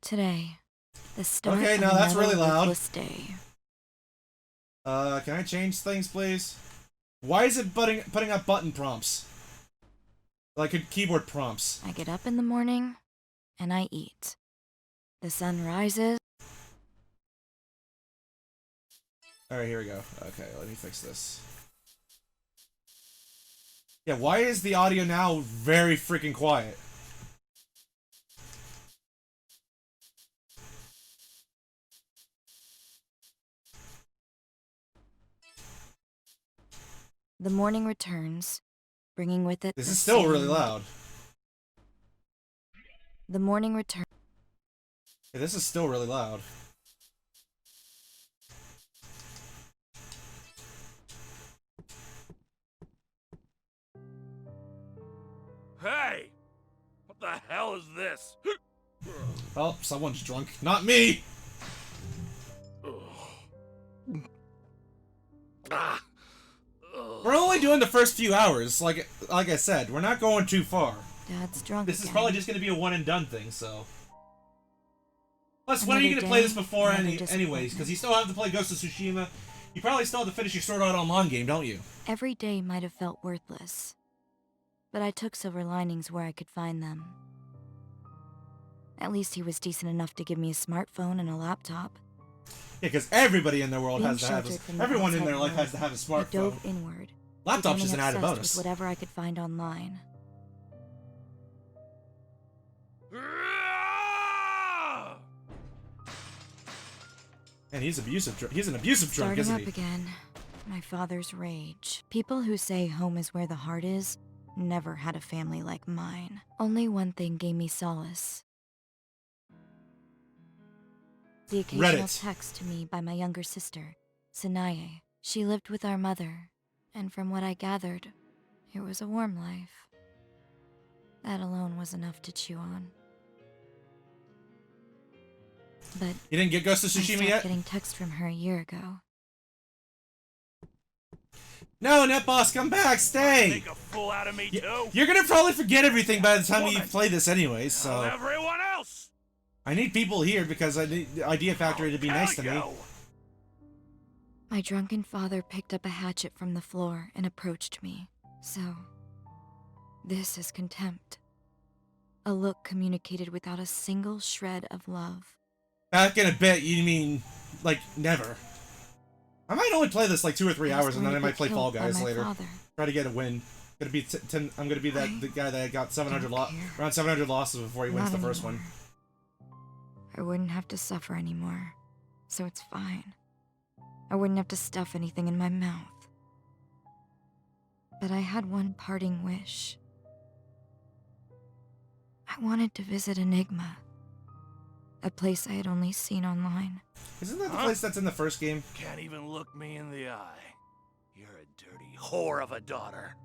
Today, the start Okay, of now that's another really loud. worthless day. Can I change things, please? Why is it putting up button prompts? Like keyboard prompts. I get up in the morning, and I eat. The sun rises. Alright, here we go. Okay, let me fix this. Yeah, why is the audio now very freaking quiet? The morning returns, bringing with it This the is still really same- loud. The morning returns. Yeah, this is still really loud. Hey! What the hell is this? Oh, someone's drunk. Not me! We're only doing the first few hours, like I said. We're not going too far. Dad's drunk This is again. probably just going to be a one and done thing, so. Plus, when are you Another going to play day, this before another anyways? disappointment. Because you still have to play Ghost of Tsushima. You probably still have to finish your Sword Art Online game, don't you? Every day might have felt worthless, but I took silver linings where I could find them. At least he was decent enough to give me a smartphone and a laptop. Yeah, because everybody in their world Being has to have sheltered from the everyone in outside their life world, has to have a I smartphone. dove inward, Laptop's becoming just an added obsessed bonus. with whatever I could find online. And he's abusive. He's an abusive drunk, Starting isn't up he? again, my father's rage. People who say home is where the heart is never had a family like mine. Only one thing gave me solace. The occasional Reddit. text to me by my younger sister, Sanae. She lived with our mother, and from what I gathered, it was a warm life. That alone was enough to chew on. But You didn't get Ghost of I Tsushima stopped yet? getting texts from her a year ago. No, NetBoss, come back, stay! Make a fool out of me too? You're gonna probably forget everything by the time you Woman. play this anyways, Tell so... everyone else! I need people here because I need the Idea Factory to be nice to me. Hell My drunken father picked up a hatchet from the floor and approached me. So, this is contempt. A look communicated without a single shred of love. Back in a bit, you mean, like, never. I might only play this like 2 or 3 I was hours and then I going to might be play Fall killed by Guys my later. father. Try to get a win. Gonna be I'm gonna be the guy that got 700 don't care. around 700 losses before he wins Not the first one. anymore. I wouldn't have to suffer anymore, so it's fine. I wouldn't have to stuff anything in my mouth. But I had one parting wish. I wanted to visit Enigma, a place I had only seen online. Isn't that the Huh? place that's in the first game? Can't even look me in the eye. You're a dirty whore of a daughter.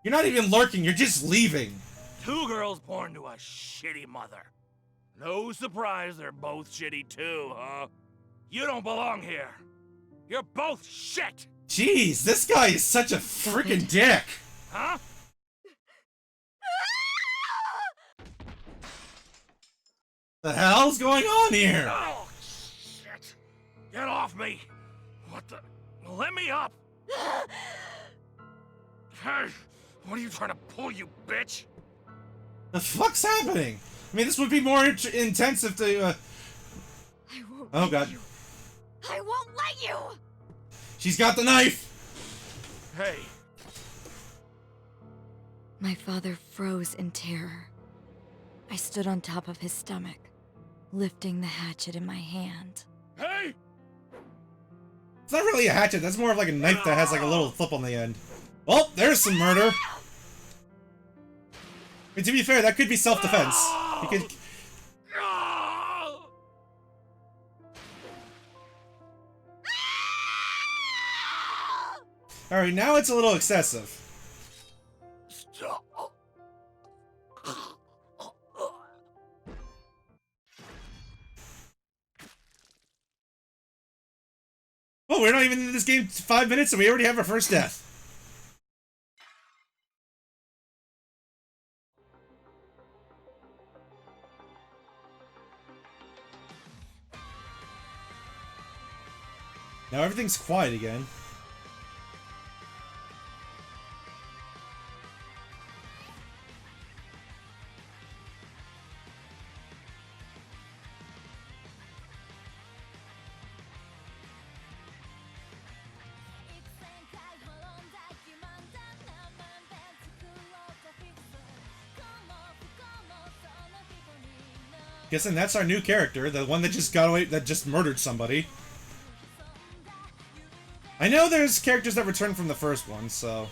You're not even lurking, you're just leaving. 2 girls born to a shitty mother. No surprise they're both shitty too, huh? You don't belong here. You're both shit! Jeez, this guy is such a freaking dick. Huh? The hell's going on here? Oh, shit! Get off me! What the? Let me up! Hey! What are you trying to pull, you bitch? The fuck's happening? I mean, this would be more intense if the, I won't Oh, let God. you. I won't let you! She's got the knife! Hey, My father froze in terror. I stood on top of his stomach, lifting the hatchet in my hand. hey! It's not really a hatchet, that's more of like a knife that has like a little flip on the end. Well, there's some murder. I mean, to be fair, that could be self-defense. You could... Oh! Alright, now it's a little excessive. Stop. Well, we're not even in this game 5 minutes and we already have our first death. Now everything's quiet again. Guessing that's our new character, the one that just got away, that just murdered somebody. I know there's characters that return from the first one, so...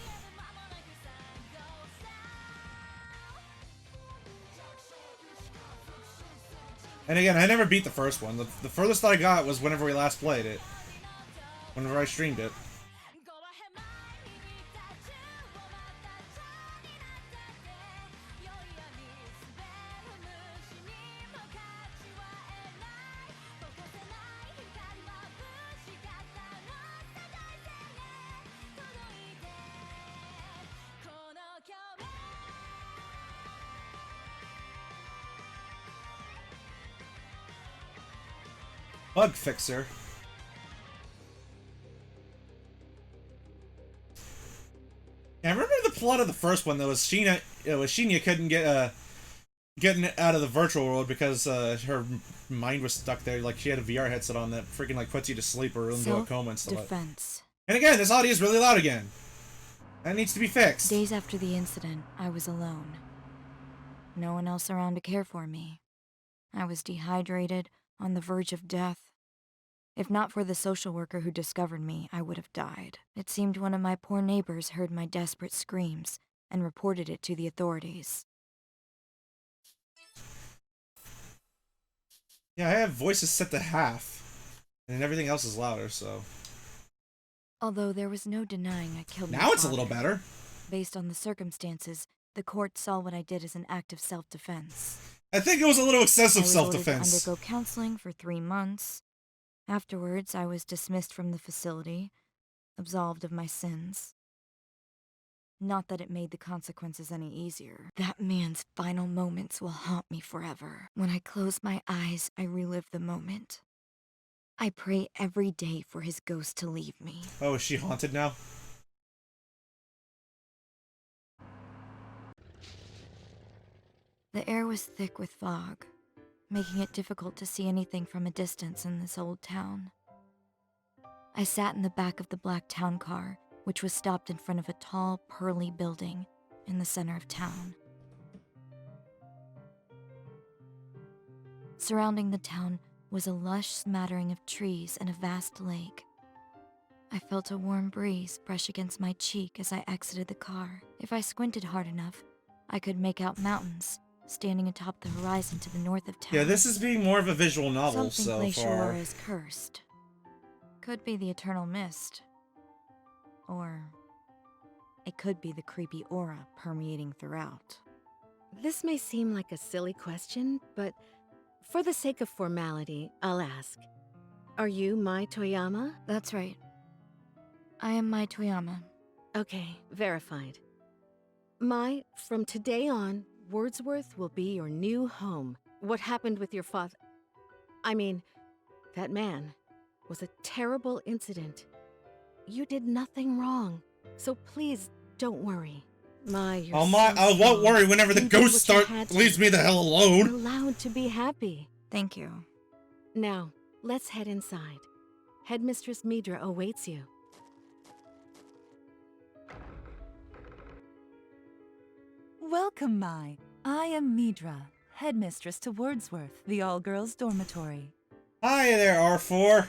And again, I never beat the first one. The furthest I got was whenever we last played it. Whenever I streamed it. Bug fixer. Yeah, I remember the plot of the first one though was Shinya couldn't get getting out of the virtual world because her mind was stuck there. Like she had a VR headset on that freaking like puts you to sleep or into a coma and stuff. Self-defense. And again, this audio is really loud again. That needs to be fixed. Days after the incident, I was alone. No one else around to care for me. I was dehydrated, on the verge of death. If not for the social worker who discovered me, I would have died. It seemed one of my poor neighbors heard my desperate screams and reported it to the authorities. Yeah, I have voices set to half, and everything else is louder, so... Although there was no denying I killed my Now it's a father. little better. Based on the circumstances, the court saw what I did as an act of self-defense. I think it was a little excessive I was ordered to self-defense. undergo counseling for 3 months. Afterwards, I was dismissed from the facility, absolved of my sins. Not that it made the consequences any easier. That man's final moments will haunt me forever. When I close my eyes, I relive the moment. I pray every day for his ghost to leave me. Oh, is she haunted now? The air was thick with fog, making it difficult to see anything from a distance in this old town. I sat in the back of the black town car, which was stopped in front of a tall, pearly building in the center of town. Surrounding the town was a lush smattering of trees and a vast lake. I felt a warm breeze brush against my cheek as I exited the car. If I squinted hard enough, I could make out mountains standing atop the horizon to the north of town. Yeah, this is being more of a visual novel Something so glacial far. or is cursed. Could be the eternal mist. Or it could be the creepy aura permeating throughout. This may seem like a silly question, but for the sake of formality, I'll ask. Are you Mai Toyama? That's right. I am Mai Toyama. Okay, verified. Mai, from today on, Wordsworth will be your new home. What happened with your father? I mean, that man was a terrible incident. You did nothing wrong, so please don't worry. Mai, you're I won't worry whenever the You did ghost what you had to. leaves me the hell You're alone. allowed to be happy. Thank you. Now, let's head inside. Headmistress Midra awaits you. Welcome, Mai. I am Midra, headmistress to Wordsworth, the all-girls dormitory. Hi there, R4.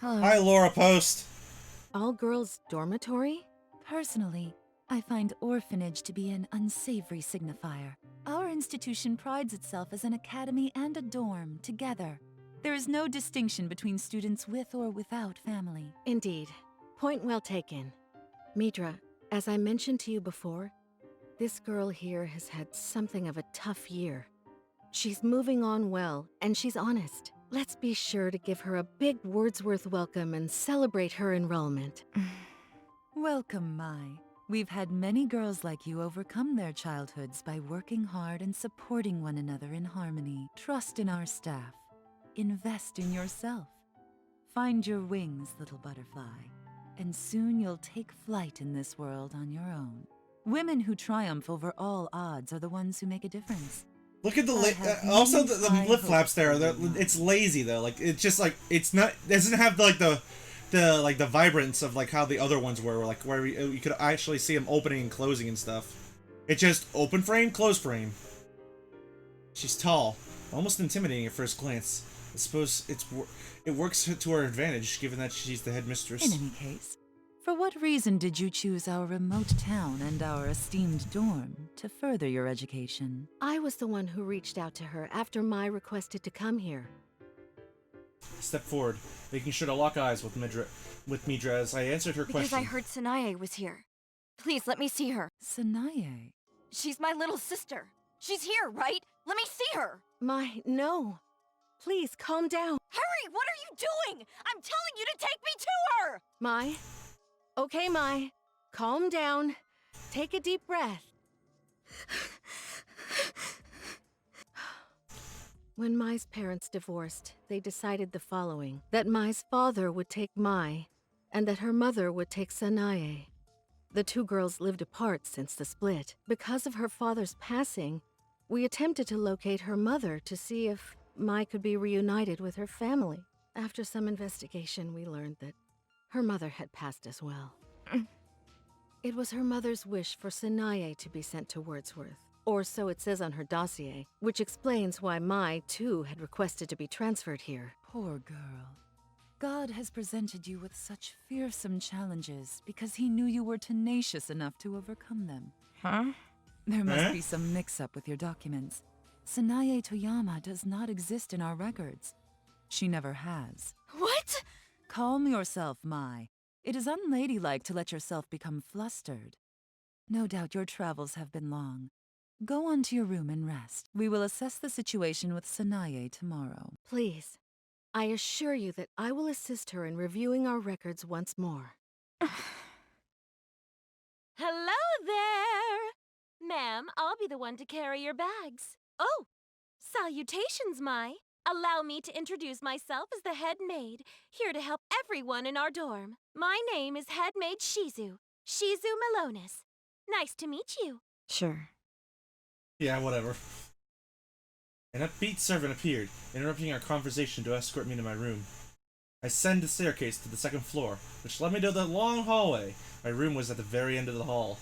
Hello. Hi, Laura Post. All girls dormitory? Personally, I find orphanage to be an unsavory signifier. Our institution prides itself as an academy and a dorm together. There is no distinction between students with or without family. Indeed. Point well taken. Midra, as I mentioned to you before, this girl here has had something of a tough year. She's moving on well, and she's honest. Let's be sure to give her a big Wordsworth welcome and celebrate her enrollment. Welcome, Mai. We've had many girls like you overcome their childhoods by working hard and supporting one another in harmony. Trust in our staff. Invest in yourself. Find your wings, little butterfly, and soon you'll take flight in this world on your own. Women who triumph over all odds are the ones who make a difference. Look at the I have also many the high lip flaps hopes there. for you, It's lazy though. Like it's just like it's not doesn't have like the vibrance of like how the other ones were, like where you could actually see them opening and closing and stuff. It's just open frame, close frame. She's tall, almost intimidating at first glance. I suppose it works to her advantage, given that she's the headmistress. In any case, for what reason did you choose our remote town and our esteemed dorm to further your education? I was the one who reached out to her after Mai requested to come here. Step forward, making sure to lock eyes with Midra as I answered her Because question. I heard Sanae was here. Please, let me see her. Sanae. She's my little sister. She's here, right? Let me see her. Mai, no. Please, calm down. Hurry, what are you doing? I'm telling you to take me to her! Mai. Okay, Mai. Calm down. Take a deep breath. When Mai's parents divorced, they decided the following: that Mai's father would take Mai, and that her mother would take Sanae. The two girls lived apart since the split. Because of her father's passing, we attempted to locate her mother to see if Mai could be reunited with her family. After some investigation, we learned that her mother had passed as well. It was her mother's wish for Sanae to be sent to Wordsworth, or so it says on her dossier, which explains why Mai, too, had requested to be transferred here. Poor girl. God has presented you with such fearsome challenges because he knew you were tenacious enough to overcome them. Huh? There must be some mix-up with your documents. Sanae Toyama does not exist in our records. She never has. What? Calm yourself, Mai. It is unladylike to let yourself become flustered. No doubt your travels have been long. Go on to your room and rest. We will assess the situation with Sanae tomorrow. Please, I assure you that I will assist her in reviewing our records once more. Hello there! Ma'am, I'll be the one to carry your bags. Oh, salutations, Mai. Allow me to introduce myself as the head maid, here to help everyone in our dorm. My name is Head Maid Shizu Melonis. Nice to meet you. Sure. Yeah, whatever. An upbeat servant appeared, interrupting our conversation to escort me to my room. I ascended the staircase to the second floor, which led me to the long hallway. My room was at the very end of the hall.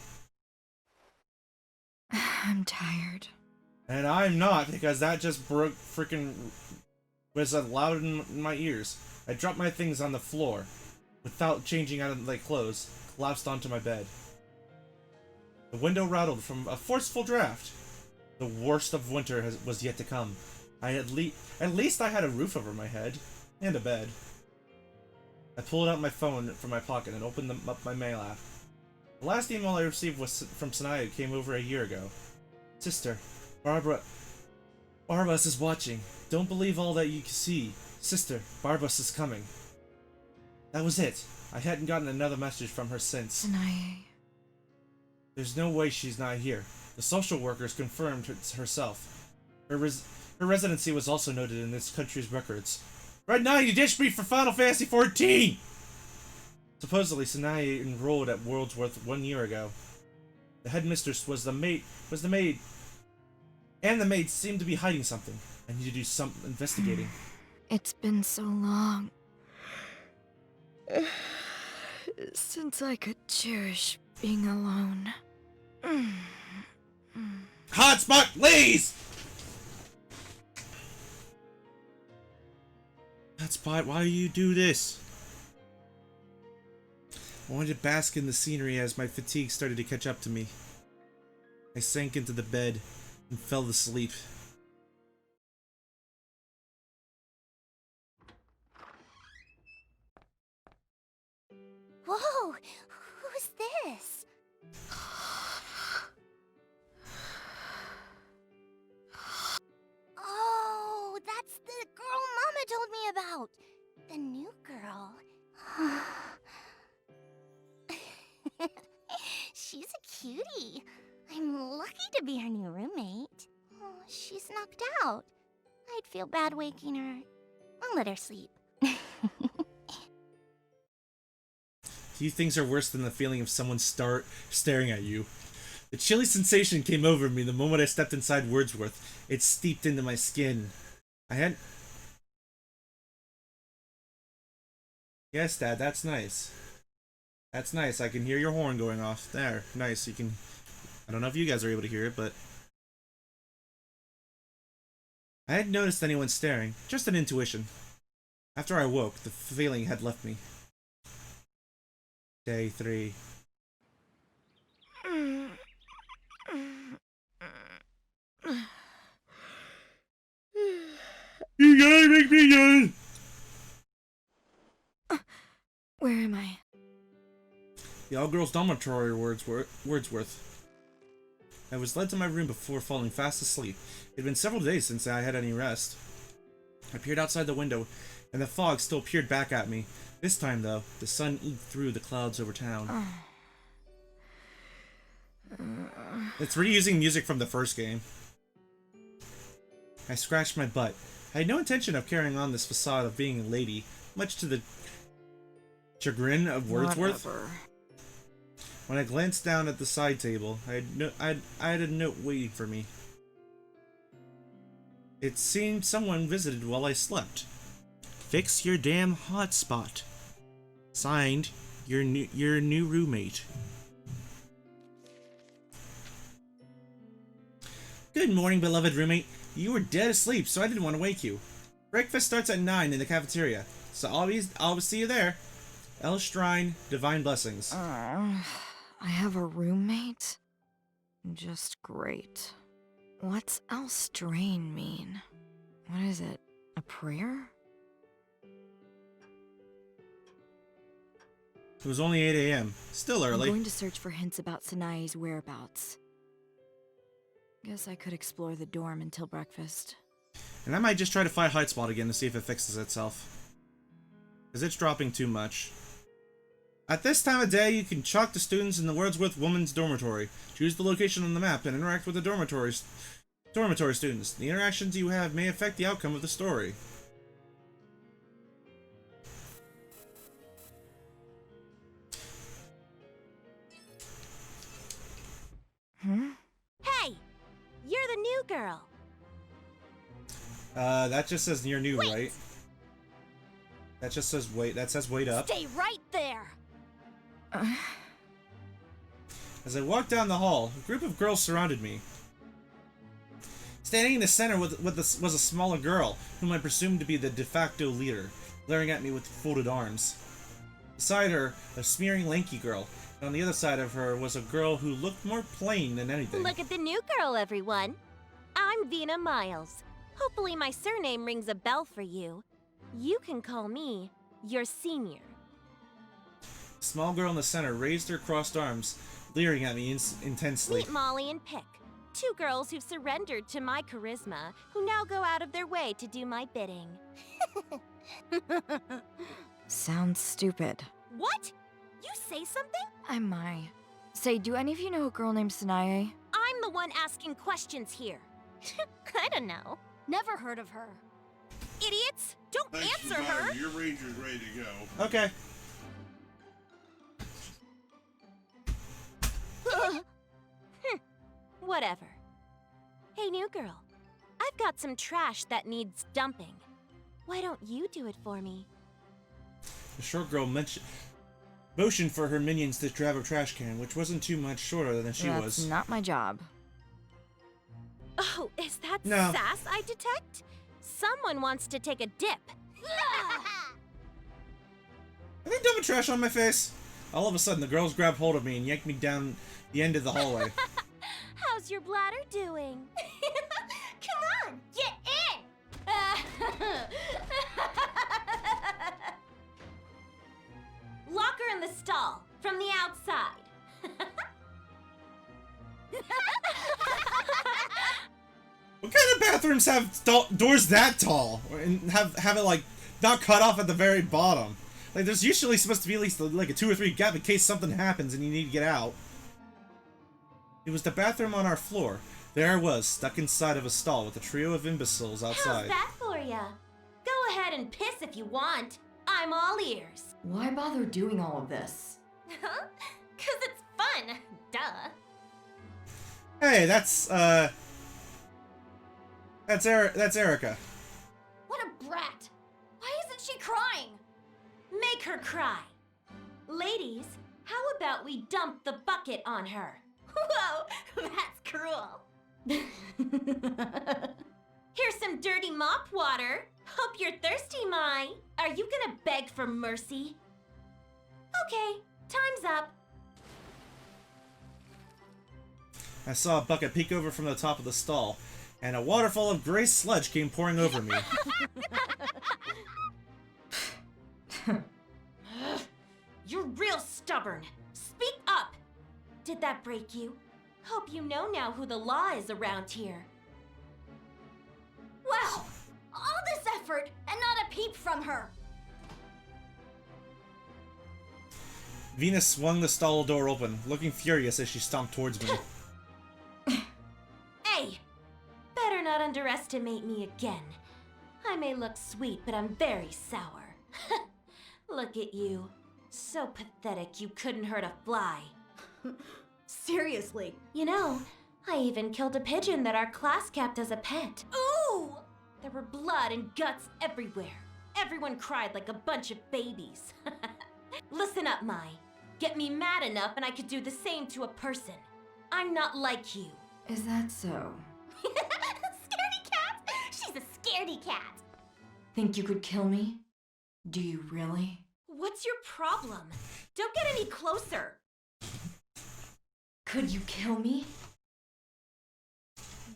I'm tired. And I'm not, because that just was loud in my ears. I dropped my things on the floor, without changing out of my clothes, collapsed onto my bed. The window rattled from a forceful draft. The worst of winter was yet to come. At least I had a roof over my head, and a bed. I pulled out my phone from my pocket and opened up my mail app. The last email I received was from Sanae, came over a year ago. Sister, Barbas is watching. Don't believe all that you can see. Sister, Barbas is coming. That was it. I hadn't gotten another message from her since. Sanae. There's no way she's not here. The social workers confirmed herself. Her residency was also noted in this country's records. Right now, you ditched me for Final Fantasy XIV! Supposedly, Sanae enrolled at Wordsworth 1 year ago. The headmistress was the maid, and the maid seemed to be hiding something. I need to do some investigating. It's been so long. Since I could cherish being alone. Hotspot, please! Hotspot, why do you do this? I wanted to bask in the scenery as my fatigue started to catch up to me. I sank into the bed and fell asleep. Whoa, who's this? Oh, that's the girl Mama told me about. The new girl. She's a cutie. I'm lucky to be her new roommate. Oh, she's knocked out. I'd feel bad waking her. I'll let her sleep. Few things are worse than the feeling of someone staring at you. The chilly sensation came over me the moment I stepped inside Wordsworth. It steeped into my skin. I had... Yes, Dad, that's nice. That's nice. I can hear your horn going off. There. Nice. You can... I don't know if you guys are able to hear it, but... I hadn't noticed anyone staring. Just an intuition. After I woke, the feeling had left me. Day 3. You gotta make me good! Where am I? The all-girls dormitory, Wordsworth. I was led to my room before falling fast asleep. It had been several days since I had any rest. I peered outside the window, and the fog still peered back at me. This time, though, the sun eked through the clouds over town. It's reusing music from the first game. I scratched my butt. I had no intention of carrying on this facade of being a lady, much to the chagrin of Wordsworth. Whatever. When I glanced down at the side table, I had a note waiting for me. It seemed someone visited while I slept. Fix your damn hotspot. Signed, your new roommate. Good morning, beloved roommate. You were dead asleep, so I didn't want to wake you. Breakfast starts at 9 in the cafeteria, so I'll see you there. El Shrine, divine blessings. I have a roommate? Just great. What's El Strain mean? What is it? A prayer? It was only 8 a.m. Still early. I'm going to search for hints about Sanae's whereabouts. Guess I could explore the dorm until breakfast. And I might just try to find Hotspot again to see if it fixes itself. Because it's dropping too much. At this time of day, you can chalk the students in the Wordsworth Women's Dormitory. Choose the location on the map and interact with the dormitory students. The interactions you have may affect the outcome of the story. Hey! You're the new girl. That just says near new, right? That just says wait. That says wait up. Stay right there. As I walked down the hall, a group of girls surrounded me. Standing in the center was a smaller girl, whom I presumed to be the de facto leader, glaring at me with folded arms. Beside her, a smearing lanky girl, and on the other side of her was a girl who looked more plain than anything. Look at the new girl, everyone. I'm Vina Miles. Hopefully my surname rings a bell for you. You can call me your senior. The small girl in the center raised her crossed arms, leering at me intensely. Meet Molly and Pick, two girls who've surrendered to my charisma, who now go out of their way to do my bidding. Sounds stupid. What? You say something? I'm Mai. Say, do any of you know a girl named Sanae? I'm the one asking questions here. I don't know. Never heard of her. Idiots! Don't answer her! Your ranger's ready to go. Okay. Whatever. Hey, new girl. I've got some trash that needs dumping. Why don't you do it for me? The short girl motioned for her minions to grab a trash can, which wasn't too much shorter than she was. That's not my job. Oh, is that No. sass I detect? Someone wants to take a dip. Have I dumped trash on my face? All of a sudden, the girls grabbed hold of me and yanked me down the end of the hallway. How's your bladder doing? Come on, get in! Lock her in the stall, from the outside. What kind of bathrooms have doors that tall? And have it, like, not cut off at the very bottom? Like, there's usually supposed to be at least, like, a 2 or 3 gap in case something happens and you need to get out. It was the bathroom on our floor. There I was, stuck inside of a stall with a trio of imbeciles outside. How's that for ya? Go ahead and piss if you want. I'm all ears. Why bother doing all of this? Huh? 'Cause it's fun. Duh. Hey, that's Erica. What a brat. Why isn't she crying? Make her cry. Ladies, how about we dump the bucket on her? Whoa, that's cruel. Here's some dirty mop water. Hope you're thirsty, Mai. Are you gonna beg for mercy? Okay, time's up. I saw a bucket peek over from the top of the stall, and a waterfall of gray sludge came pouring over me. You're real stubborn. Speak up. Did that break you? Hope you know now who the law is around here. Wow! All this effort and not a peep from her. Venus swung the stall door open, looking furious as she stomped towards me. Hey! Better not underestimate me again. I may look sweet, but I'm very sour. Look at you. So pathetic you couldn't hurt a fly. Seriously. You know, I even killed a pigeon that our class kept as a pet. Ooh! There were blood and guts everywhere. Everyone cried like a bunch of babies. Listen up, Mai. Get me mad enough and I could do the same to a person. I'm not like you. Is that so? Scaredy cat? She's a scaredy cat. Think you could kill me? Do you really? What's your problem? Don't get any closer. Could you kill me?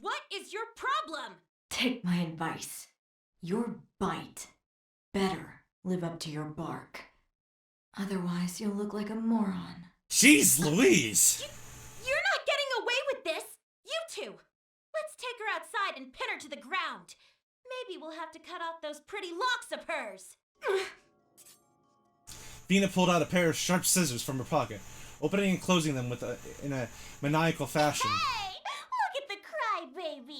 What is your problem? Take my advice. Your bite. Better live up to your bark. Otherwise, you'll look like a moron. Jeez Louise! You're not getting away with this! You two! Let's take her outside and pin her to the ground. Maybe we'll have to cut off those pretty locks of hers. Vina pulled out a pair of sharp scissors from her pocket, opening and closing them in a maniacal fashion. Hey! Look at the crybaby! Do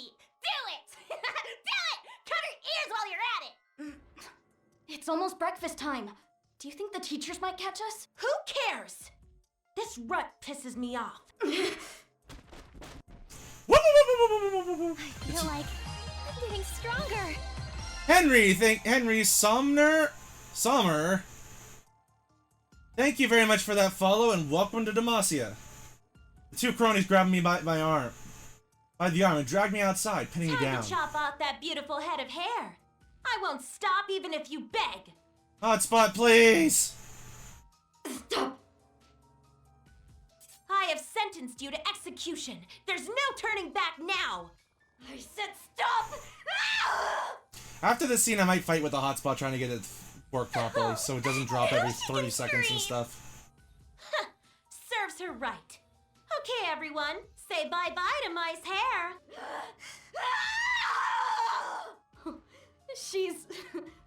it! Do it! Cut her ears while you're at it! It's almost breakfast time. Do you think the teachers might catch us? Who cares? This rut pisses me off. I feel like I'm getting stronger. Henry Sommer. Thank you very much for that follow and welcome to Demacia. The two cronies grabbed me by the arm and dragged me outside, pinning me down. Time to chop off that beautiful head of hair. I won't stop even if you beg. Hotspot, please! Stop! I have sentenced you to execution. There's no turning back now. I said stop! After this scene, I might fight with the hotspot trying to get it to work properly so it doesn't drop every 30 seconds and stuff. Serves her right. Okay, everyone. Say bye-bye to Mai's hair. She's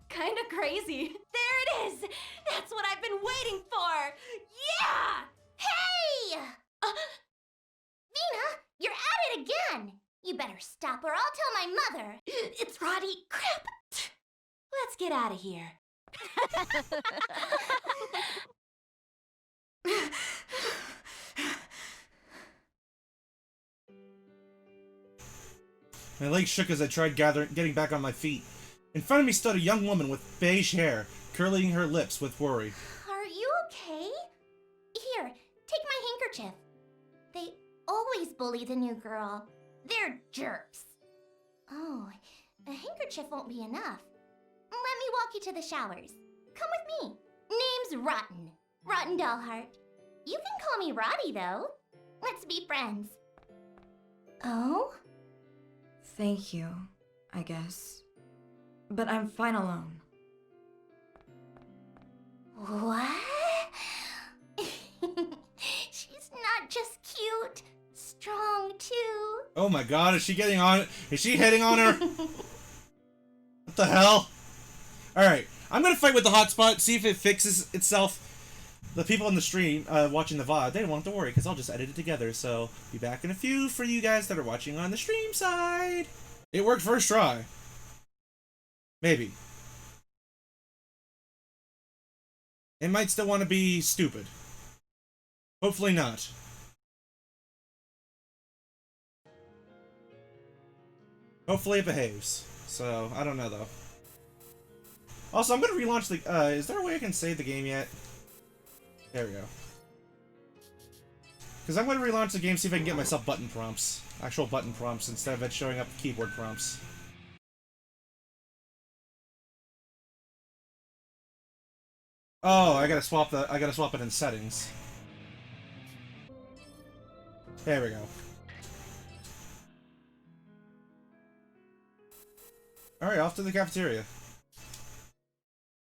kind of crazy. There it is! That's what I've been waiting for! Yeah! Hey! Vina, you're at it again! You better stop or I'll tell my mother! It's Roddy! Crap! Let's get out of here. My legs shook as I tried getting back on my feet. In front of me stood a young woman with beige hair, curling her lips with worry. Are you okay? Here, take my handkerchief. They always bully the new girl. They're jerks. Oh, a handkerchief won't be enough. Let me walk you to the showers. Come with me. Name's Rotten. Rotten Dollheart. You can call me Roddy, though. Let's be friends. Oh? Thank you, I guess. But I'm fine alone. What? She's not just cute, strong too. Oh my god, is she getting on? Is she hitting on her? What the hell? Alright, I'm gonna fight with the hotspot, see if it fixes itself. The people in the stream, watching the VOD, they don't have to worry, because I'll just edit it together, so be back in a few for you guys that are watching on the stream side. It worked first try. Maybe. It might still want to be stupid. Hopefully not. Hopefully it behaves. So, I don't know though. Also, I'm gonna relaunch the, is there a way I can save the game yet? There we go. Because I'm gonna relaunch the game, see if I can get myself button prompts. Actual button prompts, instead of it showing up keyboard prompts. Oh, I gotta swap it in settings. There we go. Alright, off to the cafeteria.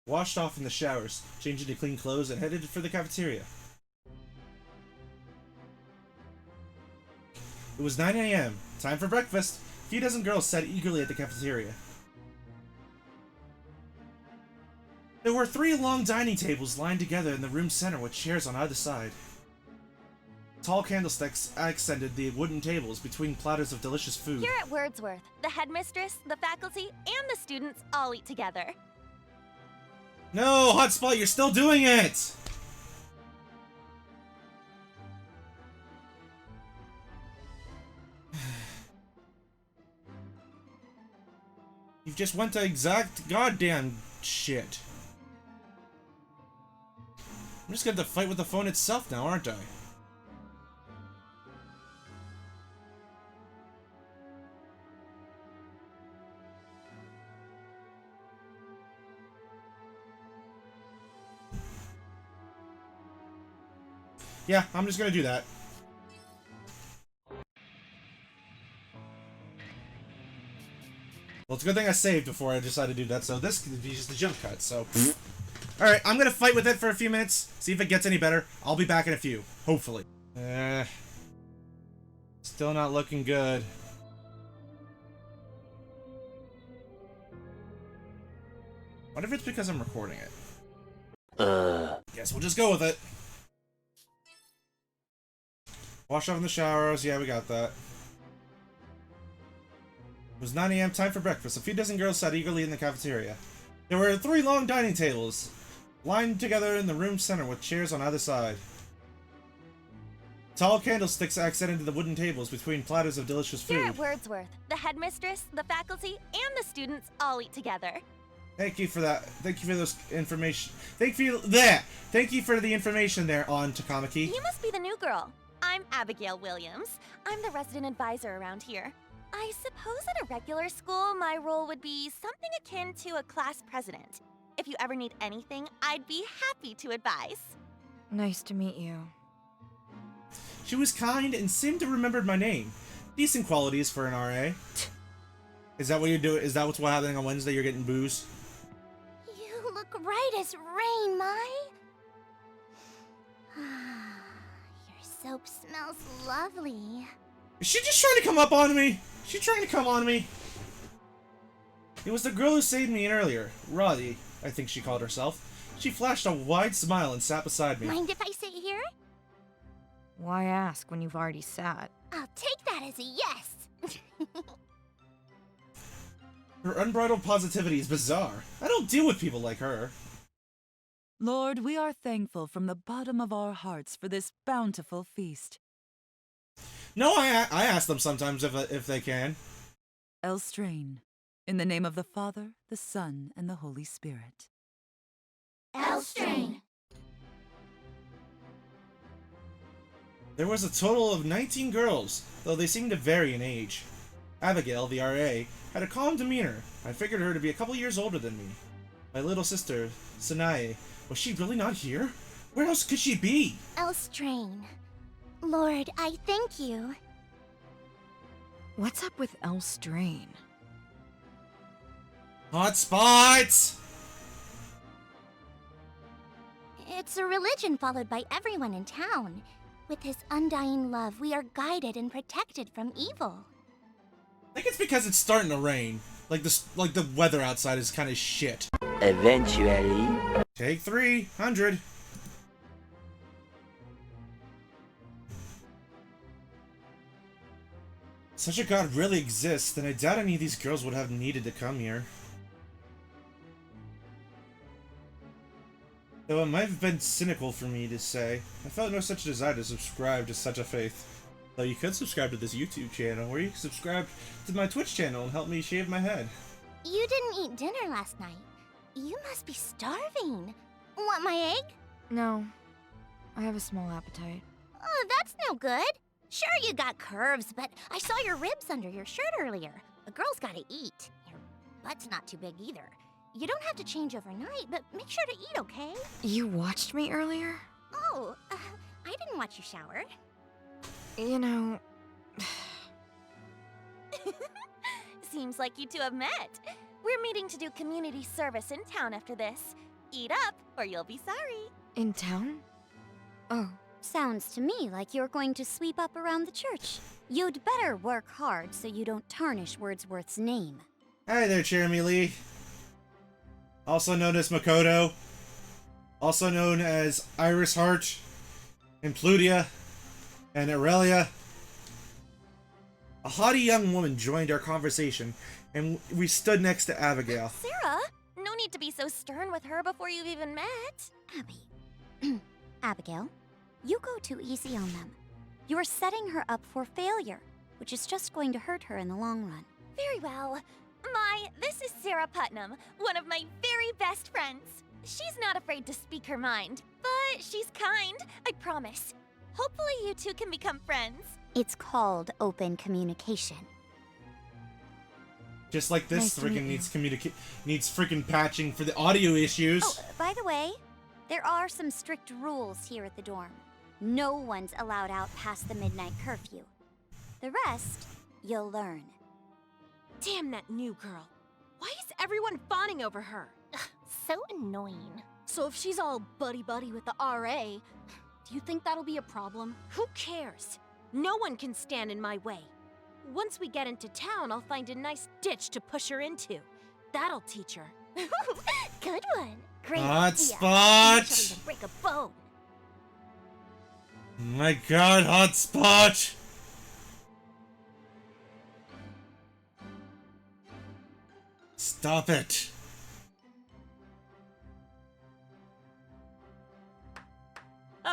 Washed off in the showers, changed into clean clothes, and headed for the cafeteria. It was 9 a.m. Time for breakfast. A few dozen girls sat eagerly at the cafeteria. There were 3 long dining tables lined together in the room's center with chairs on either side. Tall candlesticks accented the wooden tables between platters of delicious food. Here at Wordsworth, the headmistress, the faculty, and the students all eat together. No, Hotspot, you're still doing it! You've just went to exact goddamn shit. I'm just gonna have to fight with the phone itself now, aren't I? Yeah, I'm just gonna do that. Well, it's a good thing I saved before I decided to do that, so this could be just a jump cut, so... Alright, I'm gonna fight with it for a few minutes, see if it gets any better. I'll be back in a few, hopefully. Still not looking good. What if it's because I'm recording it? Guess we'll just go with it. Wash off in the showers, yeah, we got that. It was 9 a.m. time for breakfast. A few dozen girls sat eagerly in the cafeteria. There were 3 long dining tables, lined together in the room's center with chairs on either side. Tall candlesticks accented the wooden tables between platters of delicious food. Here at Wordsworth, the headmistress, the faculty, and the students all eat together. Thank you for that. Thank you for those information. Thank you there. Thank you for the information there on Takamaki. You must be the new girl. I'm Abigail Williams. I'm the resident advisor around here. I suppose at a regular school, my role would be something akin to a class president. If you ever need anything, I'd be happy to advise. Nice to meet you. She was kind and seemed to remember my name. Decent qualities for an RA. Is that what you're doing? Is that what's happening on Wednesday? You're getting booze? You look right as rain, Mai. Your soap smells lovely. Is she just trying to come up on me? She's trying to come on me. It was the girl who saved me earlier. Roddy, I think she called herself. She flashed a wide smile and sat beside me. Mind if I sit here? Why ask when you've already sat? I'll take that as a yes. Her unbridled positivity is bizarre. I don't deal with people like her. Lord, we are thankful from the bottom of our hearts for this bountiful feast. No, I ask them sometimes if they can. Elstrain, in the name of the Father, the Son, and the Holy Spirit. Elstrain. There was a total of 19 girls, though they seemed to vary in age. Abigail, the RA, had a calm demeanor. I figured her to be a couple years older than me. My little sister, Sanae, was she really not here? Where else could she be? Elstrain. Lord, I thank you. What's up with Elstrain? Hot spots! It's a religion followed by everyone in town. With his undying love, we are guided and protected from evil. I think it's because it's starting to rain. Like the weather outside is kind of shit. Eventually. Take 300. Such a god really exists, then I doubt any of these girls would have needed to come here. Though it might have been cynical for me to say, I felt no such desire to subscribe to such a faith. Though you could subscribe to this YouTube channel, or you could subscribe to my Twitch channel and help me shave my head. You didn't eat dinner last night. You must be starving. Want my egg? No, I have a small appetite. Oh, that's no good. Sure, you got curves, but I saw your ribs under your shirt earlier. A girl's gotta eat. Your butt's not too big either. You don't have to change overnight, but make sure to eat, okay? You watched me earlier? Oh, I didn't watch you shower. You know... Seems like you two have met. We're meeting to do community service in town after this. Eat up, or you'll be sorry. In town? Oh. Sounds to me like you're going to sweep up around the church. You'd better work hard so you don't tarnish Wordsworth's name. Hi there, Jeremy Lee. Also known as Makoto. Also known as Iris Heart. And Plutia. And Aurelia. A haughty young woman joined our conversation, and we stood next to Abigail. Sarah, no need to be so stern with her before you've even met. Abby. Abigail, you go too easy on them. You're setting her up for failure, which is just going to hurt her in the long run. Very well. This is Sarah Putnam, one of my very best friends. She's not afraid to speak her mind, but she's kind, I promise. Hopefully you two can become friends. It's called open communication. Just like this Nice to meet freaking needs freaking patching for the audio issues. Oh, by the way, there are some strict rules here at the dorm. No one's allowed out past the midnight curfew. The rest, you'll learn. Damn that new girl. Why is everyone fawning over her? So annoying. So if she's all buddy-buddy with the RA, do you think that'll be a problem? Who cares? No one can stand in my way. Once we get into town, I'll find a nice ditch to push her into. That'll teach her. Good one. Great Hot idea. spot! She'll even break a bone. My god, hot spot! Stop it.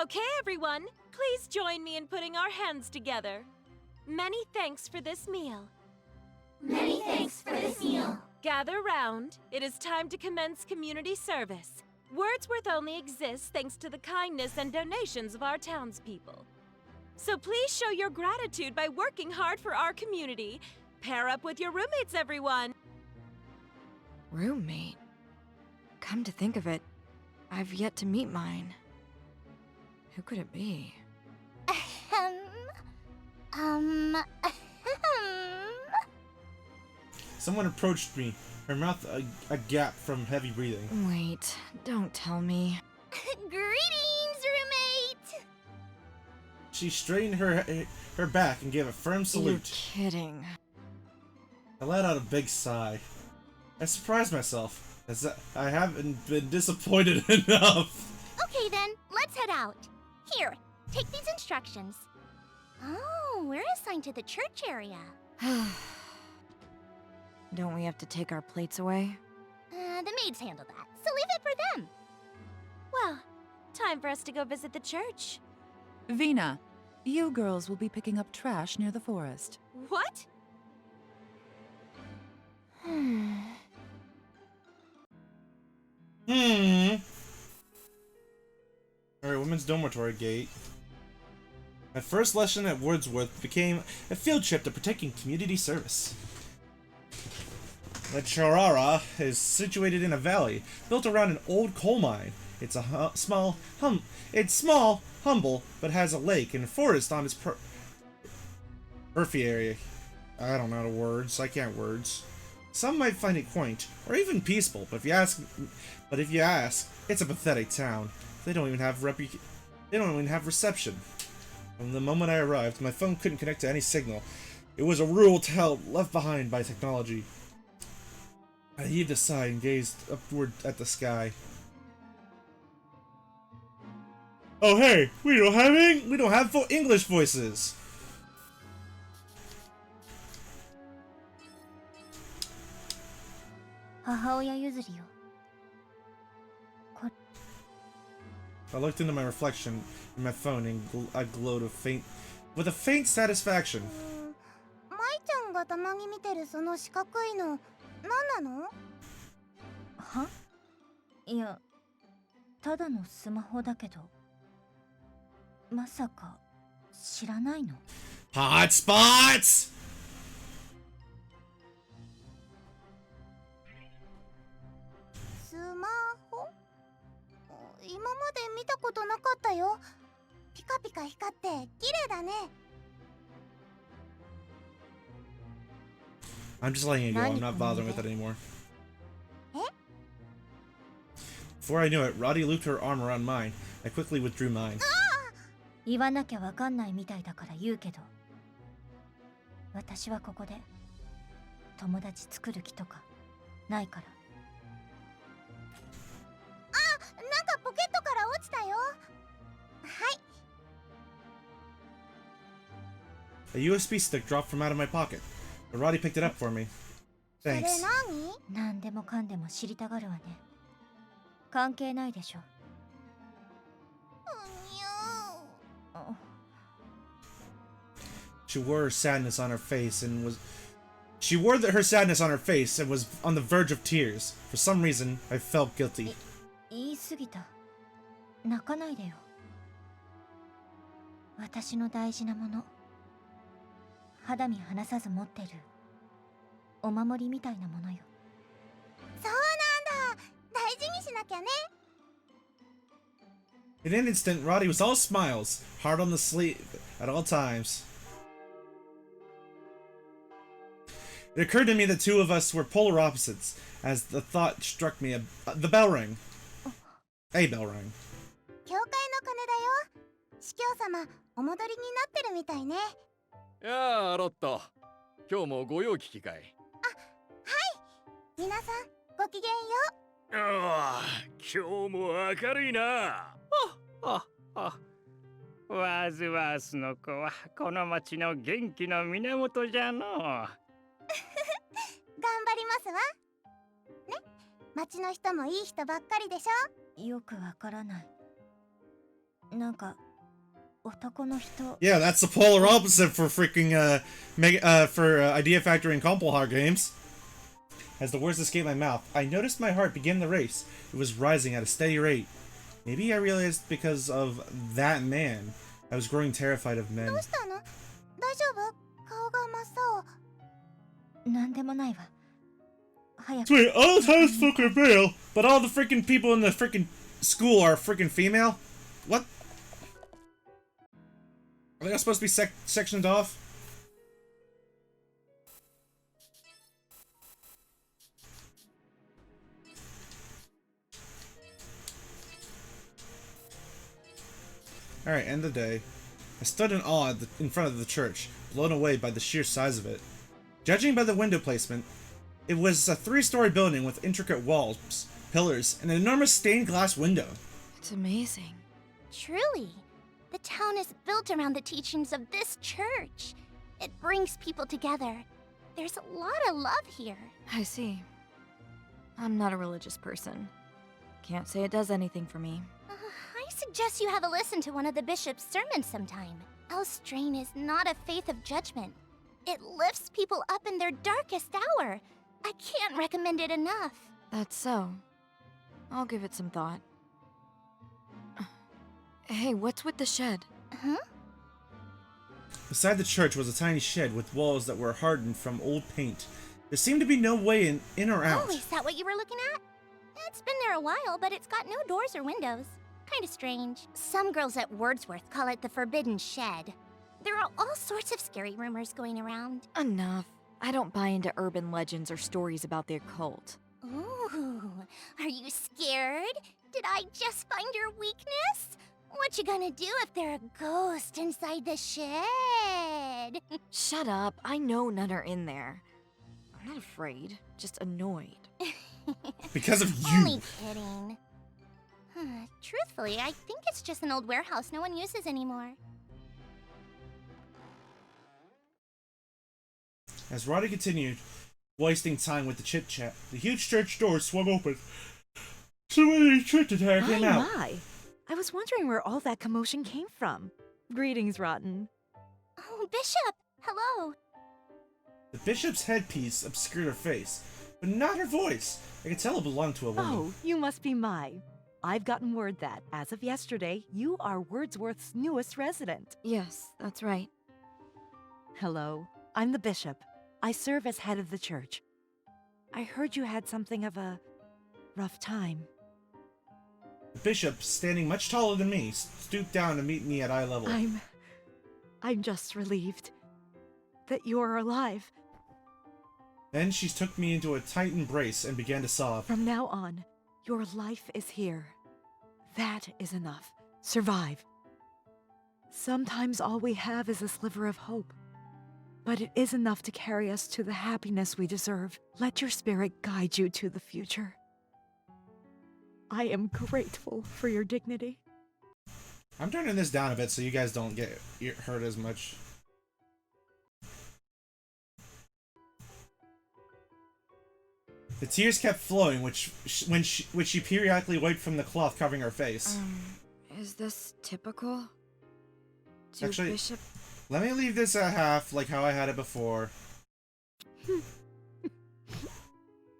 Okay, everyone. Please join me in putting our hands together. Many thanks for this meal. Many thanks for this meal. Gather round. It is time to commence community service. Wordsworth only exists thanks to the kindness and donations of our townspeople. So please show your gratitude by working hard for our community. Pair up with your roommates, everyone. Roommate? Come to think of it, I've yet to meet mine. Who could it be? Someone approached me, her mouth agape from heavy breathing. Wait, don't tell me. Greetings, roommate! She straightened her back and gave a firm You're salute. kidding. I let out a big sigh. I surprised myself, as I haven't been disappointed enough. Okay then, let's head out. Here, take these instructions. Oh, we're assigned to the church area. Don't we have to take our plates away? The maids handle that, so leave it for them. Well, time for us to go visit the church. Vina, you girls will be picking up trash near the forest. What? Alright, women's dormitory gate. My first lesson at Wordsworth became a field trip to protecting community service. The Charara is situated in a valley built around an old coal mine. It's a small, humble, but has a lake and forest on its area. I don't know the words. I can't words. Some might find it quaint or even peaceful, but if you ask, it's a pathetic town. They don't even have reception. From the moment I arrived, my phone couldn't connect to any signal. It was a rural town left behind by technology. I heaved a sigh and gazed upward at the sky. Oh hey, we don't have English voices. I looked into my reflection in my phone and I glowed with a faint satisfaction. 舞ちゃんがたまに見てるその四角いの何なの？はいや、ただのスマホだけど、まさか知らないの？ Hotspots! スマホ？今まで見たことなかったよ。ピカピカ光って綺麗だね。I'm just letting it go. I'm not bothering with it anymore. Before I knew it, Roddy looped her arm around mine. I quickly withdrew mine. 言わなきゃわかんないみたいだから言うけど、私はここで友達作る気とかないから。あ、なんかポケットから落ちたよ。はい。 A USB stick dropped from out of my pocket, but Roddy picked it up for me. それ Thanks. 何？なんでもかんでも知りたがるわね。関係ないでしょ。She wore her sadness on her face and was... She wore her sadness on her face and was on the verge of tears. For some reason, I felt guilty. 言い過ぎた。泣かないでよ。私の大事なもの、肌身離さず持ってるお守りみたいなものよ。そうなんだ。大事にしなきゃね。 In an instant, Roddy was all smiles, hard on the sleeve at all times. It occurred to me that two of us were polar opposites, as the thought struck me. The bell rang. A bell rang. 教会の鐘だよ。司教様、お戻りになってるみたいね。やあ、ロット。今日もご用聞きかい？はい。皆さん、ごきげんよう。ああ、今日も明るいな。ワズワースの子はこの町の元気の源じゃのう。頑張りますわ。ね、町の人もいい人ばっかりでしょ。よくわからない。なんか男の人。 Yeah, that's the polar opposite for freaking Idea Factory and Compilhar games. As the words escaped my mouth, I noticed my heart begin the race. It was rising at a steady rate. Maybe I realized because of that man, I was growing terrified of men. どうしたの？大丈夫？顔が真っ青。なんでもないわ。早く。 Wait, all the times folk are male, but all the freaking people in the freaking school are freaking female? What? Are they all supposed to be sectioned off? Alright, end of the day. I stood in awe in front of the church, blown away by the sheer size of it. Judging by the window placement, it was a 3-story building with intricate walls, pillars, and an enormous stained glass window. It's amazing. Truly, the town is built around the teachings of this church. It brings people together. There's a lot of love here. I see. I'm not a religious person. Can't say it does anything for me. I suggest you have a listen to one of the bishop's sermons sometime. Elstrain is not a faith of judgment. It lifts people up in their darkest hour. I can't recommend it enough. That's so. I'll give it some thought. Hey, what's with the shed? Huh? Beside the church was a tiny shed with walls that were hardened from old paint. There seemed to be no way in or out. Oh, is that what you were looking at? It's been there a while, but it's got no doors or windows. Kinda strange. Some girls at Wordsworth call it the Forbidden Shed. There are all sorts of scary rumors going around. Enough. I don't buy into urban legends or stories about the occult. Ooh, are you scared? Did I just find your weakness? What you gonna do if there's a ghost inside the shed? Shut up. I know none are in there. I'm not afraid, just annoyed. Because of you. Only kidding. Truthfully, I think it's just an old warehouse no one uses anymore. As Roddy continued, wasting time with the chit-chat, the huge church door swung open. So many church attire came out. My. I was wondering where all that commotion came from. Greetings, Rotten. Oh, Bishop! Hello! The bishop's headpiece obscured her face, but not her voice. I could tell it belonged to a woman. Oh, you must be Mai. I've gotten word that, as of yesterday, you are Wordsworth's newest resident. Yes, that's right. Hello, I'm the bishop. I serve as head of the church. I heard you had something of a rough time. The bishop, standing much taller than me, stooped down to meet me at eye level. I'm just relieved that you are alive. Then she took me into a tight embrace and began to sob. From now on, your life is here. That is enough. Survive. Sometimes all we have is a sliver of hope. But it is enough to carry us to the happiness we deserve. Let your spirit guide you to the future. I am grateful for your dignity. I'm turning this down a bit so you guys don't get hurt as much. The tears kept flowing, which she periodically wiped from the cloth covering her face. Is this typical? Actually, Bishop? Let me leave this at half, like how I had it before.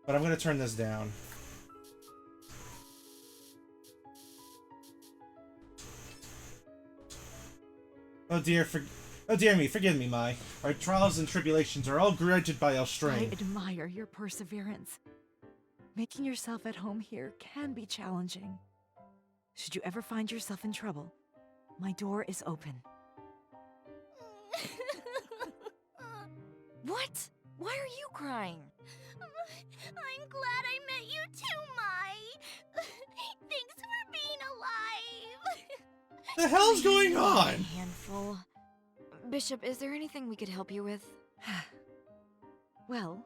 But I'm gonna turn this down. Oh dear me, forgive me, Mai. Our trials and tribulations are all granted by our I strain. admire your perseverance. Making yourself at home here can be challenging. Should you ever find yourself in trouble, my door is open. What? Why are you crying? I'm glad I met you too, Mai. Thanks for being alive. The hell's going on? Handful. Bishop, is there anything we could help you with? Well,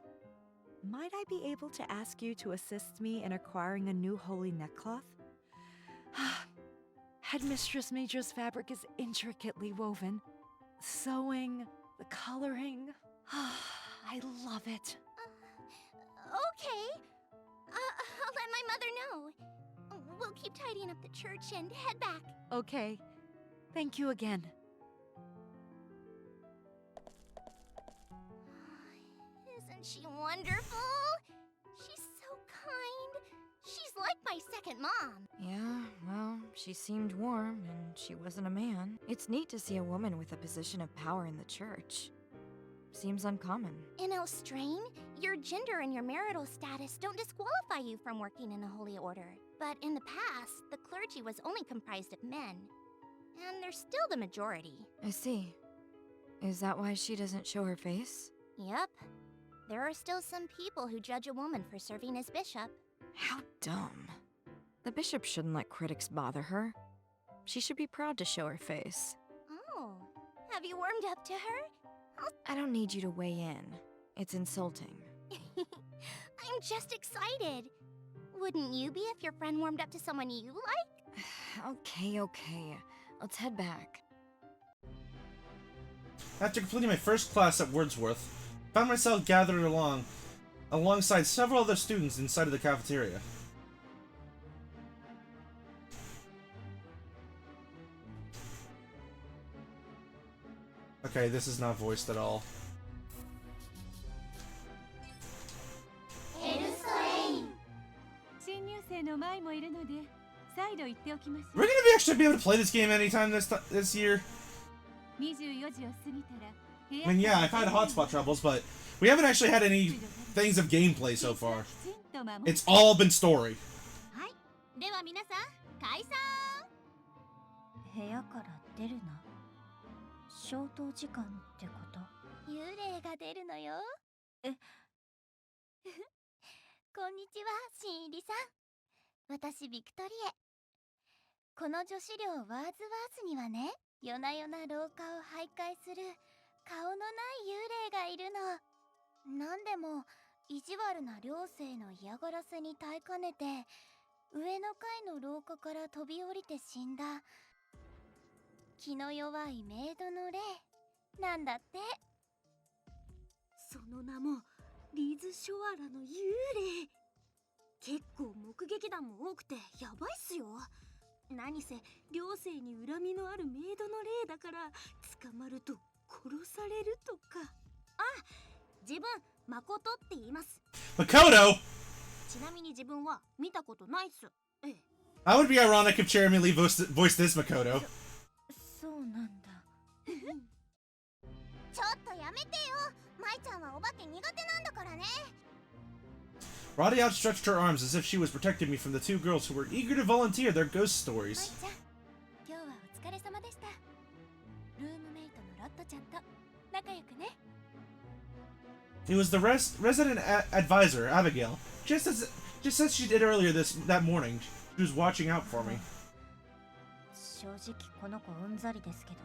might I be able to ask you to assist me in acquiring a new holy neckcloth? Headmistress Majora's fabric is intricately woven. Sewing, the coloring. I love it. Okay. I'll let my mother know. We'll keep tidying up the church and head back. Okay. Thank you again. Isn't she wonderful? She's so kind. She's like my second mom. Yeah, well, she seemed warm, and she wasn't a man. It's neat to see a woman with a position of power in the church. Seems uncommon. In Elstrain, your gender and your marital status don't disqualify you from working in a holy order. But in the past, the clergy was only comprised of men. And they're still the majority. I see. Is that why she doesn't show her face? Yep. There are still some people who judge a woman for serving as bishop. How dumb. The bishop shouldn't let critics bother her. She should be proud to show her face. Oh, have you warmed up to her? I don't need you to weigh in. It's insulting. I'm just excited. Wouldn't you be if your friend warmed up to someone you like? Okay. Let's head back. After completing my first class at Wordsworth, I found myself gathered alongside several other students inside of the cafeteria. Okay, this is not voiced at all. We're gonna actually be able to play this game anytime this year. I mean, yeah, I've had hotspot troubles, but we haven't actually had any things of gameplay so far. It's all been story. では皆さん、解散。部屋から出るな。消灯時間ってこと？幽霊が出るのよ。こんにちは、新入りさん。私、ビクトリエ。この女子寮ワーズワーズにはね、夜な夜な廊下を徘徊する顔のない幽霊がいるの。なんでも意地悪な寮生の嫌がらせに耐えかねて、上の階の廊下から飛び降りて死んだ気の弱いメイドの霊なんだって。その名もリズ・ショアラの幽霊。結構目撃談も多くてやばいっすよ。何せ両生に恨みのあるメイドの霊だから捕まると殺されるとか。あ、自分誠って言います。 Makoto! ちなみに自分は見たことないっす。ええ。 I would be ironic if Cherry Lee voiced this Makoto. そうなんだ。ちょっとやめてよ。舞ちゃんはお化け苦手なんだからね。Roddy outstretched her arms as if she was protecting me from the two girls who were eager to volunteer their ghost stories. 舞ちゃん、今日はお疲れ様でした。ルームメイトのロットちゃんと仲良くね。 It was the resident advisor, Abigail, just as she did earlier that morning. She was watching out for me. 正直この子うんざりですけど。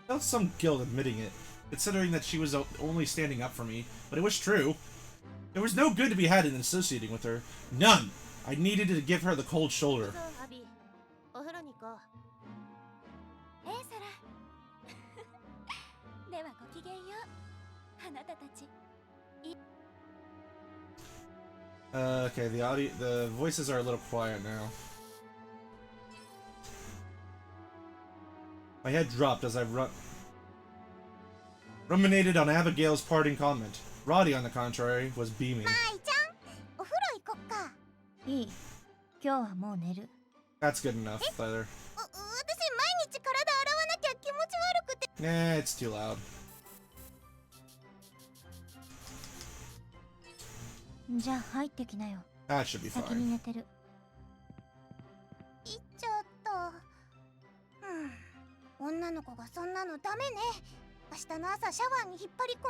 I felt some guilt admitting it, considering that she was only standing up for me, but it was true. There was no good to be had in associating with her. None! I needed to give her the cold shoulder. アビ、お風呂に行こう。サラ。ではごきげんよう、あなたたち。Okay, the voices are a little quiet now. My head dropped as I ruminated on Abigail's parting comment. Roddy, on the contrary, was beaming. 舞ちゃん、お風呂行こっか。いい。今日はもう寝る。That's good enough, Tyler. 私毎日体洗わなきゃ気持ち悪くて。Nah, it's too loud. じゃあ入ってきなよ。 That should be 先に fine. 寝てる。行っちゃった。女の子がそんなのダメね。明日の朝シャワーに引っ張り込も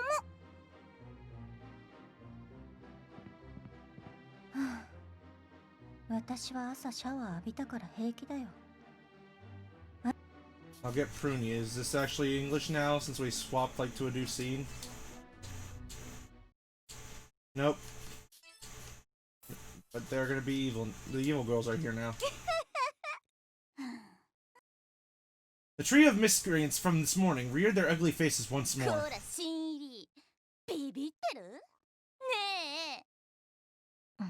う。はあ、私は朝シャワー浴びたから平気だよ。I'll get pruny. Is this actually English now since we swapped like to a new scene? Nope. But they're gonna be evil. The evil girls are here now. The trio of miscreants from this morning reared their ugly faces once こ more. ら新入り、ビビってる？ねえ。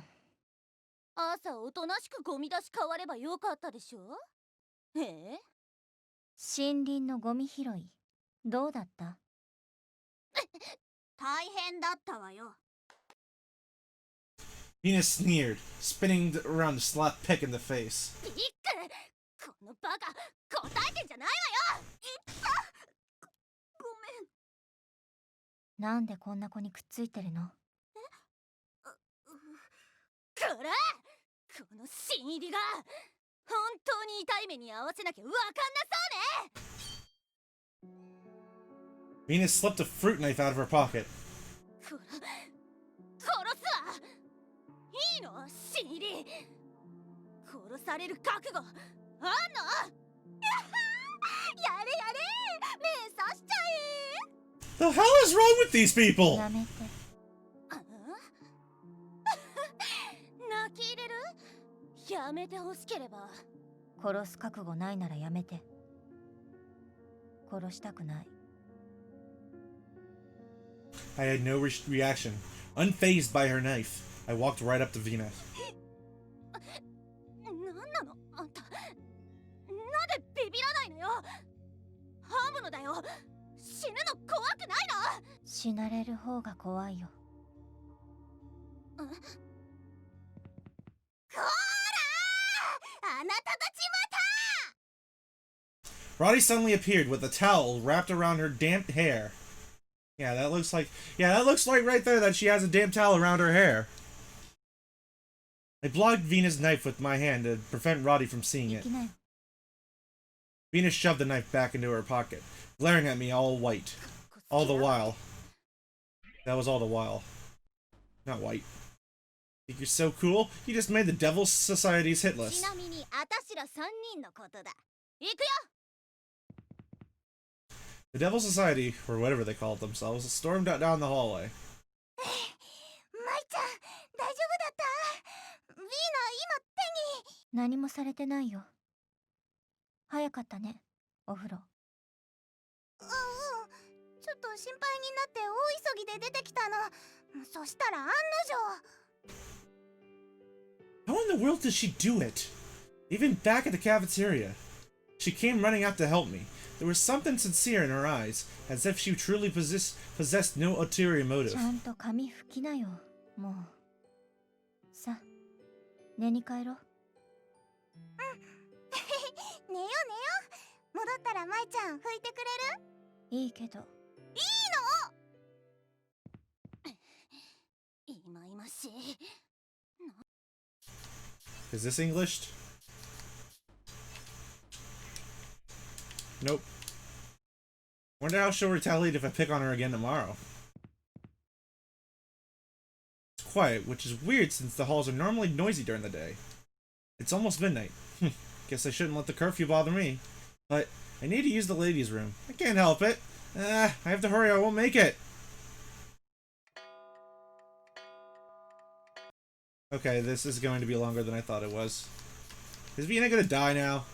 朝おとなしくゴミ出し変わればよかったでしょ？森林のゴミ拾い、どうだった？大変だったわよ。 Venus sneered, spinning around to slap Pick in the face. ビック！このバカ、答えてんじゃないわよ！いった！ごめん。なんでこんな子にくっついてるの？こら！この新入りが本当に痛い目に合わせなきゃわかんなそうね。 Venus slipped a fruit knife out of her pocket. こら、殺すわ！いいの？新入り！殺される覚悟あんの？やれやれ！目刺しちゃえ！ The hell is wrong with these people? やめて。泣き入れる？やめてほしければ。殺す覚悟ないならやめて。殺したくない。 I had no reaction. Unfazed by her knife, I walked right up to Venus. なんなのあんた。なんでビビらないのよ。ハムのだよ。死ぬの怖くないの？死なれる方が怖いよ。こーらー！あなたたちまた！ Roddy suddenly appeared with a towel wrapped around her damp hair. Yeah, that looks like right there that she has a damp towel around her hair. I blocked Venus' knife with my hand to prevent Roddy from seeing it. Venus shoved the knife back into her pocket, glaring at me all white. All the while. That was all the while. Not white. Think you're so cool? You just made the Devil's Society's hit ち list. なみにあたしら3人のことだ。行くよ！ The Devil's Society, or whatever they called themselves, stormed down the hallway. 舞ちゃん、大丈夫だった？ヴィーナ、今手に。何もされてないよ。早かったね、お風呂。ちょっと心配になって大急ぎで出てきたの。そしたら案の定。Don't in the world did she do it? Even back at the cafeteria. She came running out to help me. There was something sincere in her eyes, as if she truly possessed no ulterior motive. ちゃんと髪拭きなよ、もう。さ、寝に帰ろう。寝よ寝よ。戻ったら舞ちゃん拭いてくれる？いいけど。いいの？いまいましい。Is this English? Nope. Wonder how she'll retaliate if I pick on her again tomorrow. It's quiet, which is weird since the halls are normally noisy during the day. It's almost midnight. Guess I shouldn't let the curfew bother me. But I need to use the ladies' room. I can't help it. I have to hurry, I won't make it. Okay, this is going to be longer than I thought it was. Is Vina gonna die now?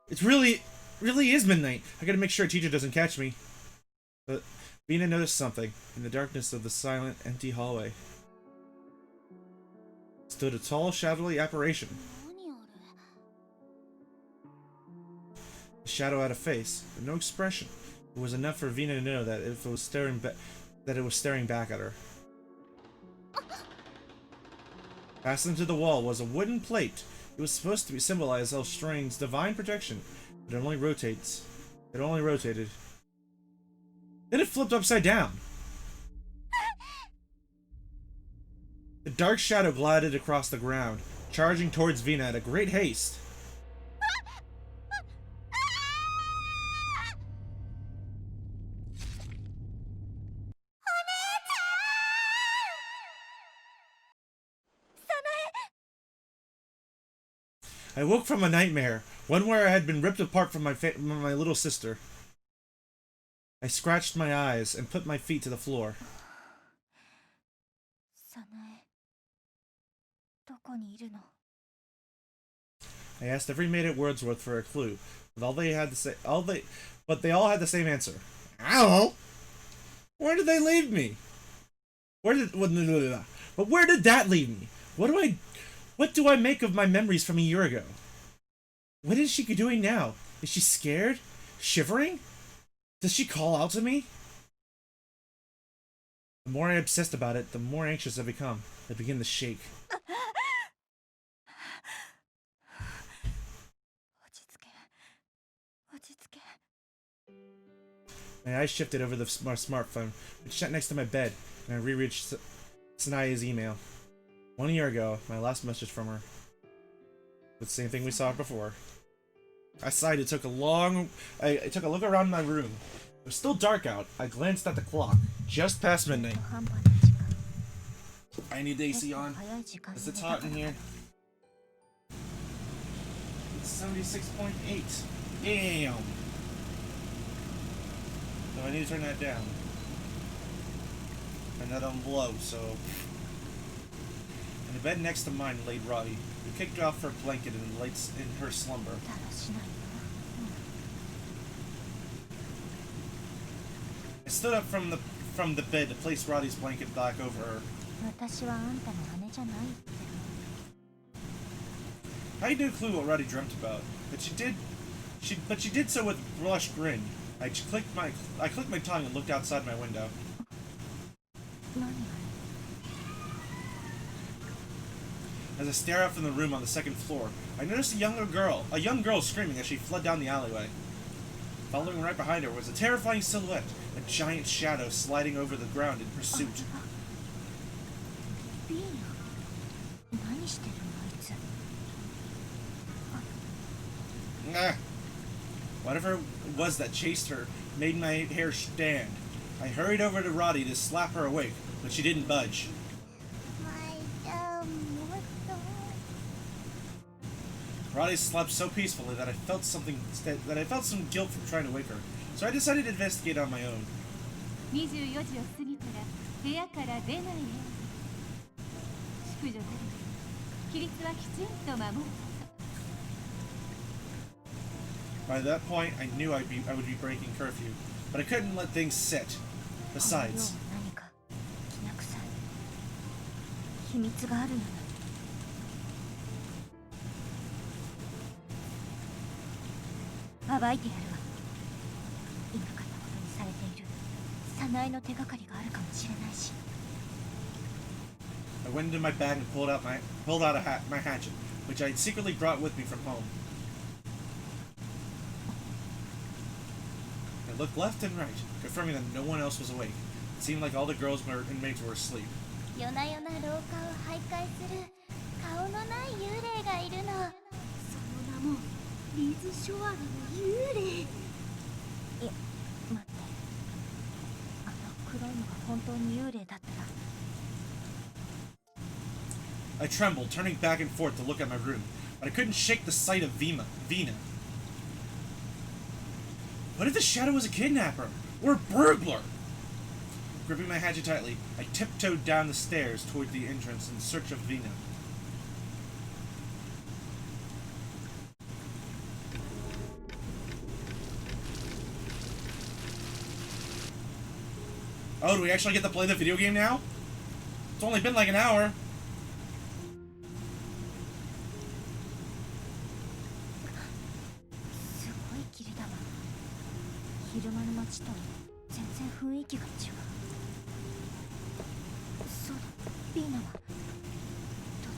It's really is midnight. I gotta make sure a teacher doesn't catch me. But Vina noticed something. In the darkness of the silent, empty hallway stood a tall, shadowy apparition. The shadow had a face, but no expression. It was enough for Vina to know that it was staring back at her. Fastened to the wall was a wooden plate. It was supposed to symbolize El Strang's divine protection, but it only rotates. It only rotated. Then it flipped upside down. The dark shadow glided across the ground, charging towards Vina at a great haste. I woke from a nightmare, one where I had been ripped apart from my little sister. I scratched my eyes and put my feet to the floor. I asked every maid at Wordsworth for a clue, but they all had the same answer. I don't know. Where did they leave me? Where did that leave me? What do I make of my memories from a year ago? What is she doing now? Is she scared? Shivering? Does she call out to me? The more I obsessed about it, the more anxious I become. I begin to shake. My eyes shifted over the smartphone, which sat next to my bed, and I reread Sanaya's email. 1 year ago, my last message from her. The same thing we saw before. I sighed and took a look around my room. It was still dark out. I glanced at the clock. Just past midnight. I need the AC on, because it's hot in here. It's 76.8. Damn! So I need to turn that down. Turn that on low, so... In the bed next to mine laid Roddy, who kicked off her blanket and lights in her slumber. I stood up from the bed to place Roddy's blanket back over her. I had no clue what Roddy dreamt about, but she did so with a blush grin. I clicked my tongue and looked outside my window. As I stare out from the room on the second floor, I noticed a young girl screaming as she fled down the alleyway. Following right behind her was a terrifying silhouette, a giant shadow sliding over the ground in pursuit. Whatever it was that chased her made my hair stand. I hurried over to Roddy to slap her awake, but she didn't budge. Roddy slept so peacefully that I felt some guilt from trying to wake her, so I decided to investigate on my own. 24時を過ぎたら部屋から出ないように。淑女で規律はきちんと守ること。 By that point, I knew I would be breaking curfew, but I couldn't let things sit. Besides, 秘密があるのよ。暴いてやるわ。いなかったことにされている早苗の手がかりがあるかもしれないし。I went into my bag and pulled out my hatchet, which I had secretly brought with me from home. I looked left and right, confirming that no one else was awake. It seemed like all the girls inmates were asleep. 夜な夜な廊下を徘徊する顔のない幽霊がいるの。その名もリズ・ショアラの幽霊。いや、待って。あの黒いのが本当に幽霊だったら。I trembled, turning back and forth to look at my room, but I couldn't shake the sight of Vina. What if the shadow was a kidnapper? Or a burglar? Gripping my hatchet tightly, I tiptoed down the stairs toward the entrance in search of Vina. Oh, do we actually get to play the video game now? It's only been like an hour. すごい霧だわ。昼間の街と全然雰囲気が違う。そうだ、ビーナはどっ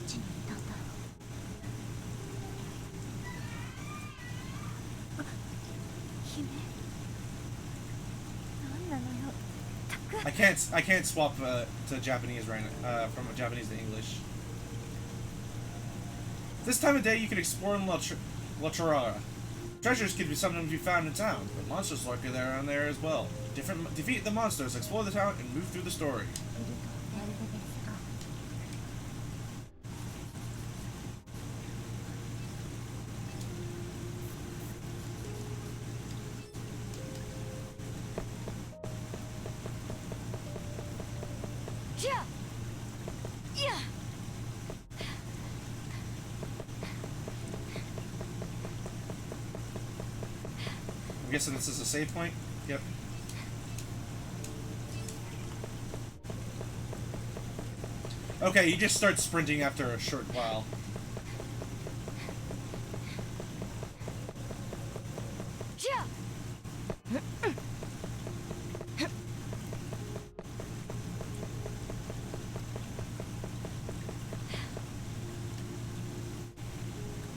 ちにいたんだろう。あ、姫。なんなのよ。I can't swap to Japanese right now, from Japanese to English. This time of day, you can explore in La Chorara. Treasures can sometimes be found in town, but monsters lurk around there as well. Defeat the monsters, explore the town, and move through the story. I'm guessing this is a save point? Yep. Okay, you just start sprinting after a short while.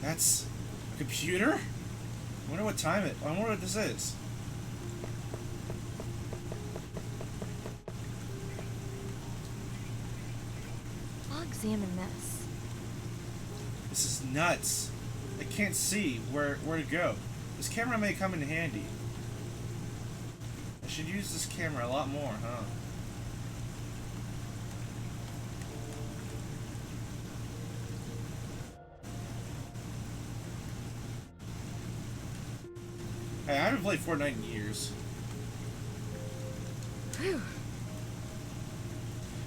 That's a computer? I wonder what time it. I wonder what this is. I'll examine this. This is nuts. I can't see where to go. This camera may come in handy. I should use this camera a lot more, huh? Hey, I haven't played Fortnite in years. Whew.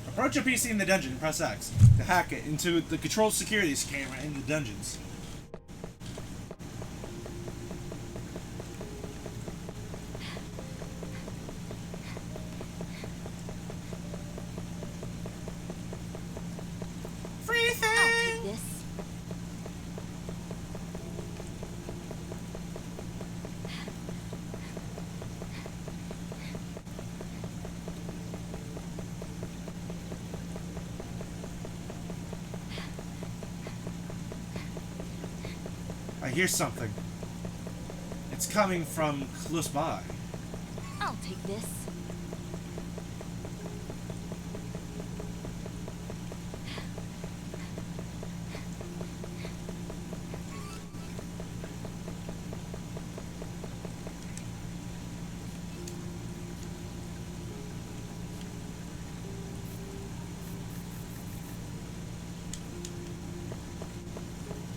Approach a PC in the dungeon and press X to hack it into the controlled security camera in the dungeons. Free thing! I'll take this. I hear something. It's coming from close by. I'll take this.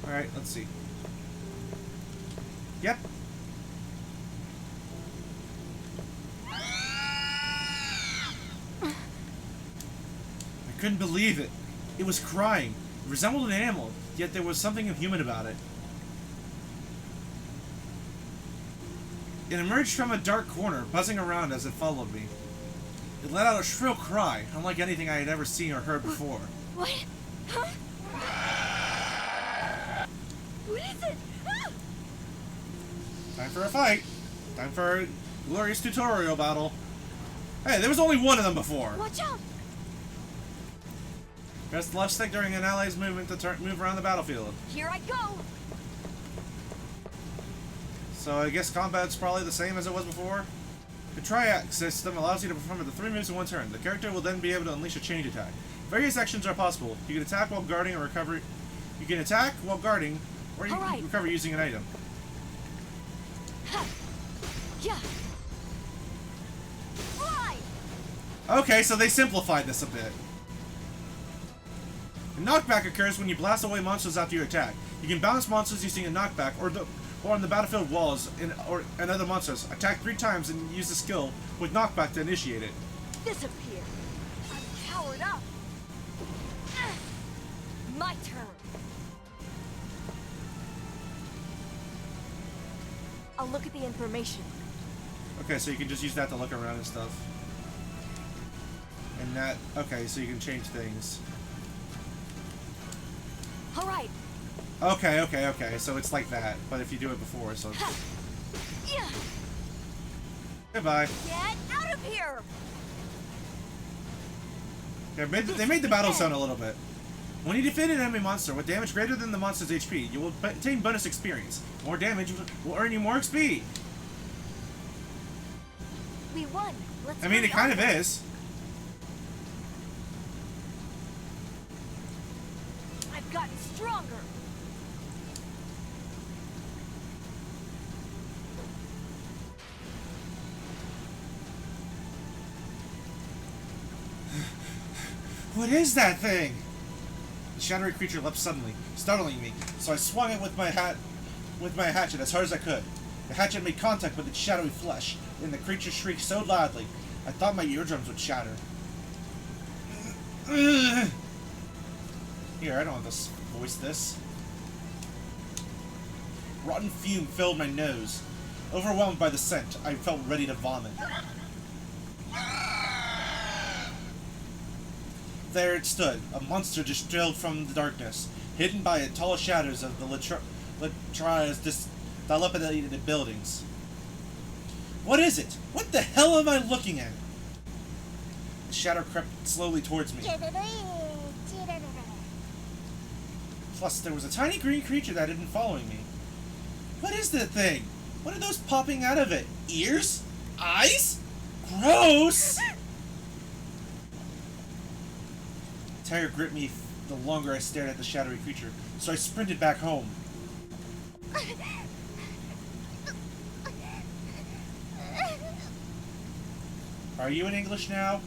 Alright, let's see. Yep. I couldn't believe it. It was crying. It resembled an animal, yet there was something human about it. It emerged from a dark corner, buzzing around as it followed me. It let out a shrill cry, unlike anything I had ever seen or heard before. What? Huh? What is it? Ah! Time for a fight. Time for a glorious tutorial battle. Hey, there was only one of them before. Watch out! Press the left stick during an ally's movement to move around the battlefield. Here I go! So I guess combat's probably the same as it was before. The triac system allows you to perform the 3 moves in one turn. The character will then be able to unleash a chain attack. Various actions are possible. You can attack while guarding or recover. You can attack while guarding, or you can recover using an item. Yeah. Okay, so they simplified this a bit. A knockback occurs when you blast away monsters after you attack. You can bounce monsters using a knockback, or on the battlefield walls and other monsters. Attack 3 times and use the skill with knockback to initiate it. Disappear. I'm powered up. My turn. I'll look at the information. Okay, so you can just use that to look around and stuff. And that, okay, so you can change things. All right. Okay, so it's like that, but if you do it before, so... Yeah. Goodbye. Get out of here! Yeah, they made the battle sound a little bit. When you defeat an enemy monster with damage greater than the monster's HP, you will obtain bonus experience. More damage will earn you more XP. We won. Let's I mean, it kind of is. I've gotten stronger. What is that thing? The shadowy creature leapt suddenly, startling me, so I swung it with my hatchet as hard as I could. The hatchet made contact with its shadowy flesh, and the creature shrieked so loudly, I thought my eardrums would shatter. Here, I don't have to voice this. Rotten fume filled my nose. Overwhelmed by the scent, I felt ready to vomit. There it stood, a monster distilled from the darkness, hidden by the tall shadows of the Latria's dilapidated buildings. What is it? What the hell am I looking at? The shadow crept slowly towards me. Plus, there was a tiny green creature that had been following me. What is that thing? What are those popping out of it? Ears? Eyes? Gross! Terror gripped me the longer I stared at the shadowy creature, so I sprinted back home. Are you in English now?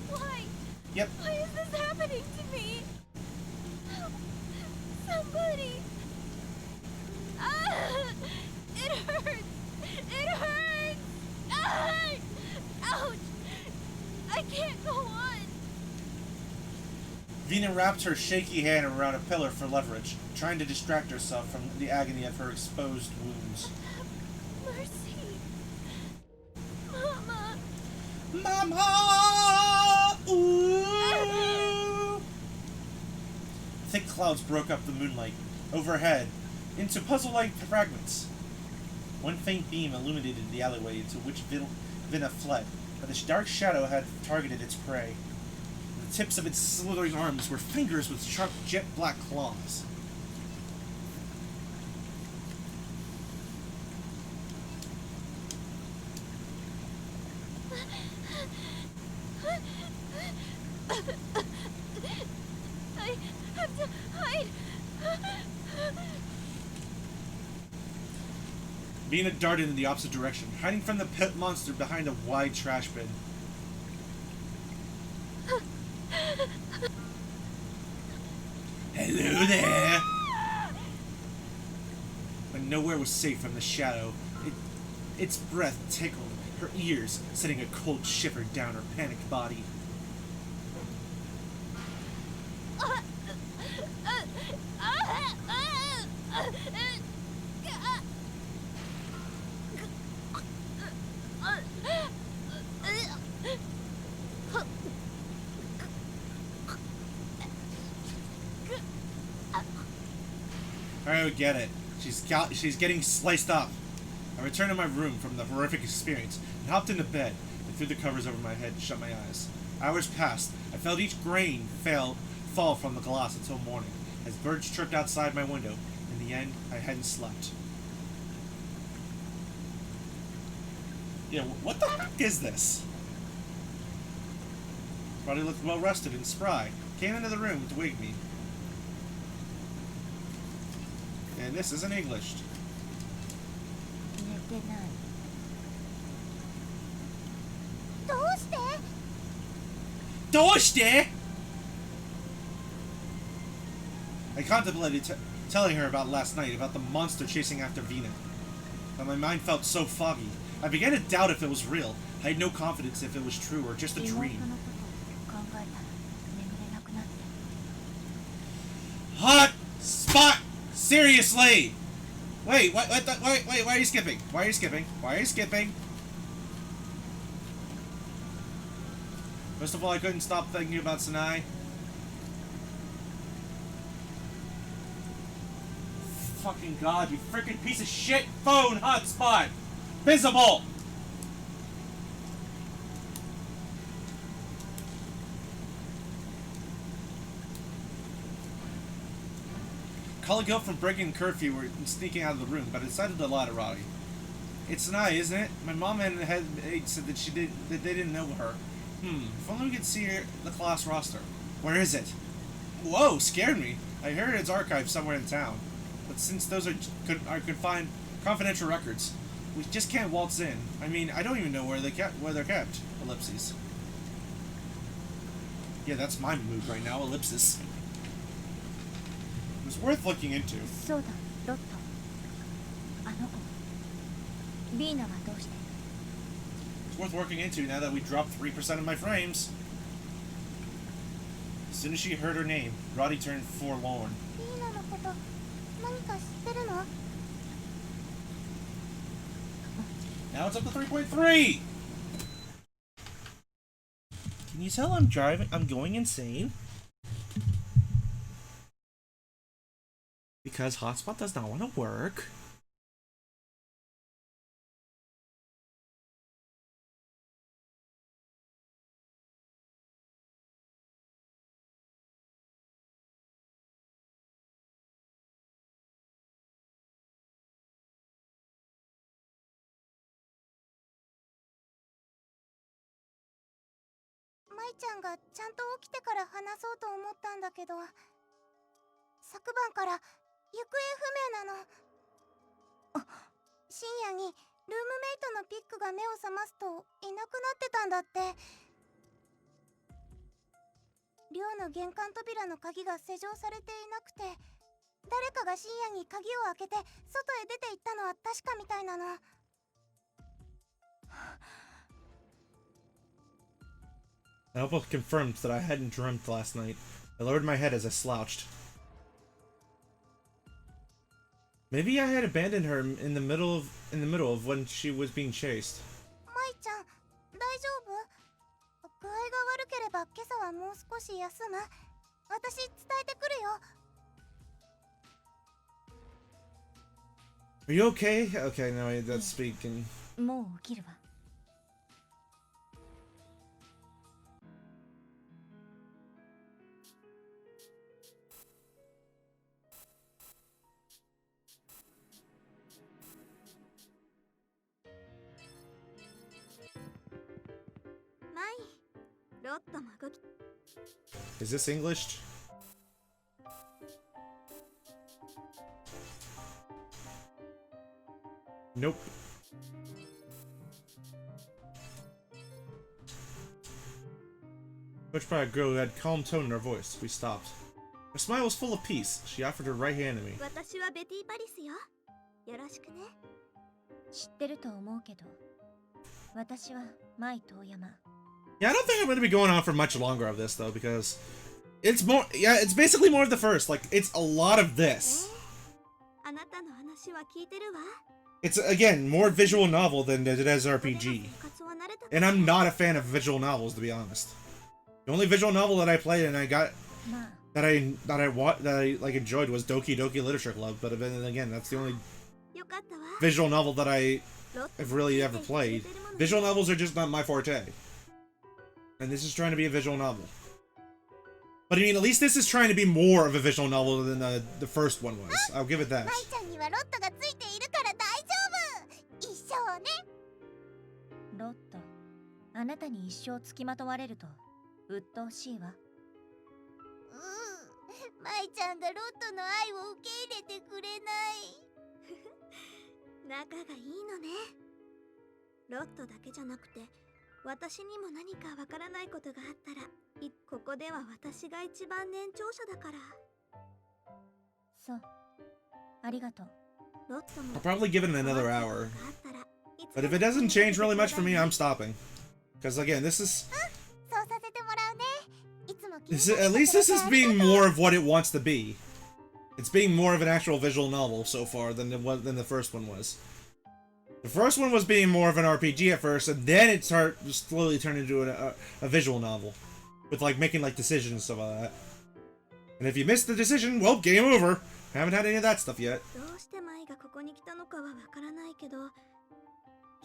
Why? Yep. Why is this happening to me? Somebody. Ah! It hurts. It hurts. Ah! Ouch. I can't go on. Vina wrapped her shaky hand around a pillar for leverage, trying to distract herself from the agony of her exposed wounds. Mercy. Mama. Mama! Ooh! Thick clouds broke up the moonlight overhead into puzzle-like fragments. One faint beam illuminated the alleyway into which Vina fled, but the dark shadow had targeted its prey. The tips of its slithering arms were fingers with sharp jet-black claws. I have to hide. Vina darted in the opposite direction, hiding from the pit monster behind a wide trash bin. Hello there! But nowhere was safe from the shadow. Its breath tickled her ears, sending a cold shiver down her panicked body. I don't get it. She's getting sliced up. I returned to my room from the horrific experience and hopped into bed and threw the covers over my head and shut my eyes. Hours passed. I felt each grain fall from the glass until morning, as birds chirped outside my window. In the end, I hadn't slept. Yeah, what the heck is this? Roddy looked well rested and spry. Came into the room to wake me. And this isn't English. Doshte? I contemplated telling her about last night, about the monster chasing after Vina. But my mind felt so foggy. I began to doubt if it was real. I had no confidence if it was true or just a dream. Hot spot! Seriously! Wait, wait, why are you skipping? Why are you skipping? Why are you skipping? First of all, I couldn't stop thinking about Sinai. Fucking god, you freaking piece of shit! Phone hotspot! Visible! Calling guilt from breaking curfew and sneaking out of the room, but I decided to lie to Roddy. It's Sinai, isn't it? My mom and head maid said that they didn't know her. If only we could see the class roster. Where is it? Whoa, scared me. I heard it's archived somewhere in town. But since those are confined confidential records, we just can't waltz in. I mean, I don't even know where they're kept. Ellipses. Yeah, that's my mood right now, ellipsis. It was worth looking into. It's worth looking into now that we dropped 3% of my frames. As soon as she heard her name, Roddy turned forlorn. Now it's up to 3.3! Can you tell I'm going insane? Because hotspot does not want to work.舞ちゃんがちゃんと起きてから話そうと思ったんだけど、昨晩から行方不明なの。深夜にルームメイトのピックが目を覚ますといなくなってたんだって。寮の玄関扉の鍵が施錠されていなくて、誰かが深夜に鍵を開けて外へ出て行ったのは確かみたいなの。I almost confirmed that I hadn't dreamt last night. I lowered my head as I slouched. Maybe I had abandoned her in the middle of when she was being chased. 舞ちゃん、大丈夫？具合が悪ければ今朝はもう少し休む。私伝えてくるよ。Are you okay? Okay, no, that's speaking. もう起きるわ。Is this English? Nope. Approached by a girl who had a calm tone in her voice. We stopped. Her smile was full of peace. She offered her right hand to me. 私はベティ・パリスよ。よろしくね。知ってると思うけど、私は舞遠山。Yeah, I don't think I'm going to be going on for much longer of this, though, because it's more, yeah, it's basically more of the first. Like, it's a lot of this. It's, again, more visual novel than it is RPG. And I'm not a fan of visual novels, to be honest. The only visual novel that I played and I got that I like enjoyed was Doki Doki Literature Club, but then again, that's the only visual novel that I have really ever played. Visual novels are just not my forte. And this is trying to be a visual novel. But I mean, at least this is trying to be more of a visual novel than the first one was. I'll give it that. ロット、あなたに一生付きまとわれると鬱陶しいわ。舞ちゃんがロットの愛を受け入れてくれない。仲がいいのね。ロットだけじゃなくて、私にも何かわからないことがあったら、ここでは私が一番年長者だから。そう、ありがとう。 I'll probably give it another hour. But if it doesn't change really much for me, I'm stopping. Because again, this is... at least this is being more of what it wants to be. It's being more of an actual visual novel so far than the first one was. The first one was being more of an RPG at first, and then it slowly turned into a visual novel. With like making like decisions and stuff like that. And if you missed the decision, well, game over. I haven't had any of that stuff yet. どうして舞がここに来たのかはわからないけど、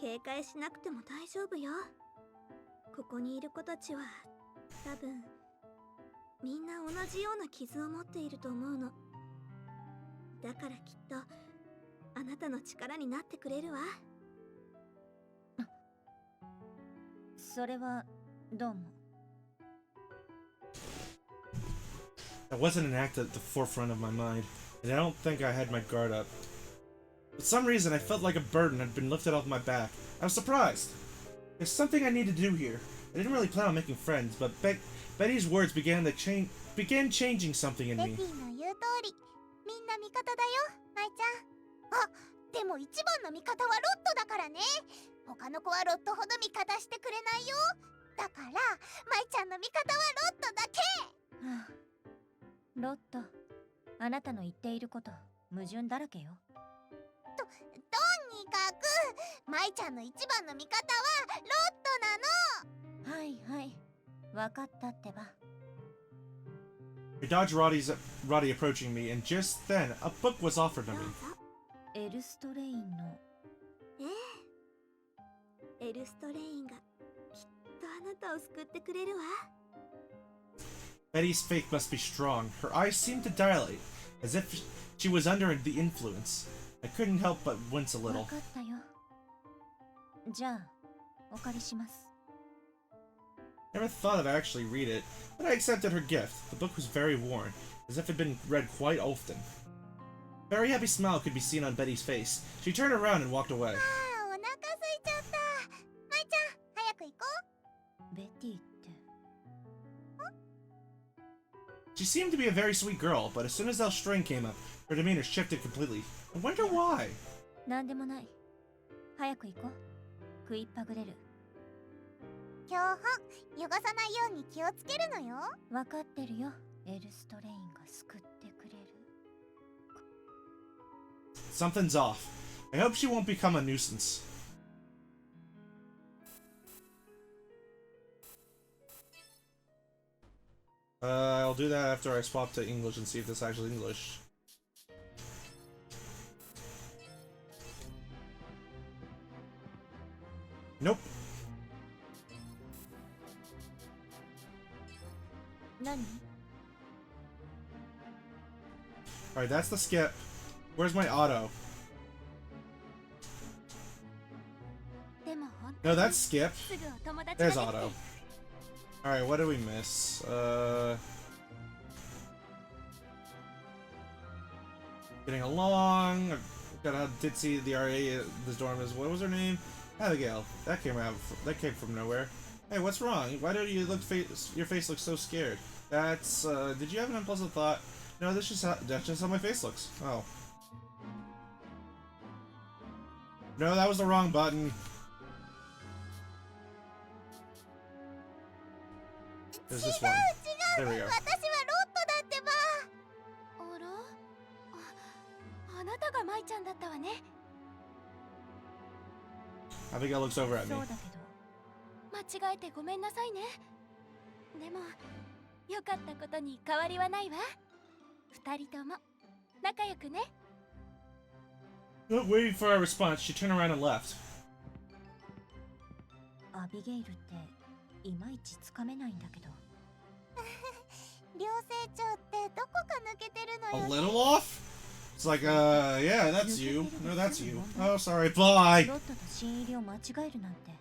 警戒しなくても大丈夫よ。ここにいる子たちは多分みんな同じような傷を持っていると思うの。だからきっとあなたの力になってくれるわ。それはどうも。 That wasn't an act at the forefront of my mind, and I don't think I had my guard up. For some reason, I felt like a burden had been lifted off my back. I was surprised. There's something I need to do here. I didn't really plan on making friends, but Betty's words began changing something in me. ベティの言う通り、みんな味方だよ、舞ちゃん。あ、でも一番の味方はロットだからね。他の子はロットほど味方してくれないよ。だから、舞ちゃんの味方はロットだけ。はあ ロット、あなたの言っていること矛盾だらけよ。とにかく、舞ちゃんの一番の味方はロットなの。はいはい、わかったってば。 I dodged Roddy approaching me, and just then, a book was offered to me. エルストレインの。ええ。エルストレインがきっとあなたを救ってくれるわ。 Betty's faith must be strong. Her eyes seemed to dilate, as if she was under the influence. I couldn't help but wince a little. わかったよ。じゃあ、お借りします。 Never thought I'd actually read it, but I accepted her gift. The book was very worn, as if it had been read quite often. A very happy smile could be seen on Betty's face. She turned around and walked away. ああ、お腹空いちゃった。舞ちゃん、早く行こう。ベティって。 She seemed to be a very sweet girl, but as soon as that string came up, her demeanor shifted completely. I wonder why. なんでもない。早く行こう。食いっぱぐれる。教本、汚さないように気をつけるのよ。わかってるよ。エルストレインが救ってくれる。 Something's off. I hope she won't become a nuisance. I'll do that after I swap to English and see if this is actually English. Nope. 何? Alright, that's the skip. Where's my auto? No, that's skip. There's auto. Alright, what did we miss? Getting along. Got how ditzy the RA this dorm is. What was her name? Abigail. That came from nowhere. Hey, what's wrong? Why don't you look your face looks so scared? That's did you have an unpleasant thought? No, that's just how my face looks. Oh. No, that was the wrong button. There's this one. There we go. 私はロットだってば。あら？あなたが舞ちゃんだったわね。 Abigail looks over at me. 間違えてごめんなさいね。でもよかったことに変わりはないわ。二人とも仲良くね。 Not waiting for our response, she turned around and left. アビゲイルっていまいちつかめないんだけど。両成長ってどこか抜けてるの A よね。 little off? It's like, yeah, that's you. No, that's you. Oh, sorry, bye! ロットと新入りを間違えるなんて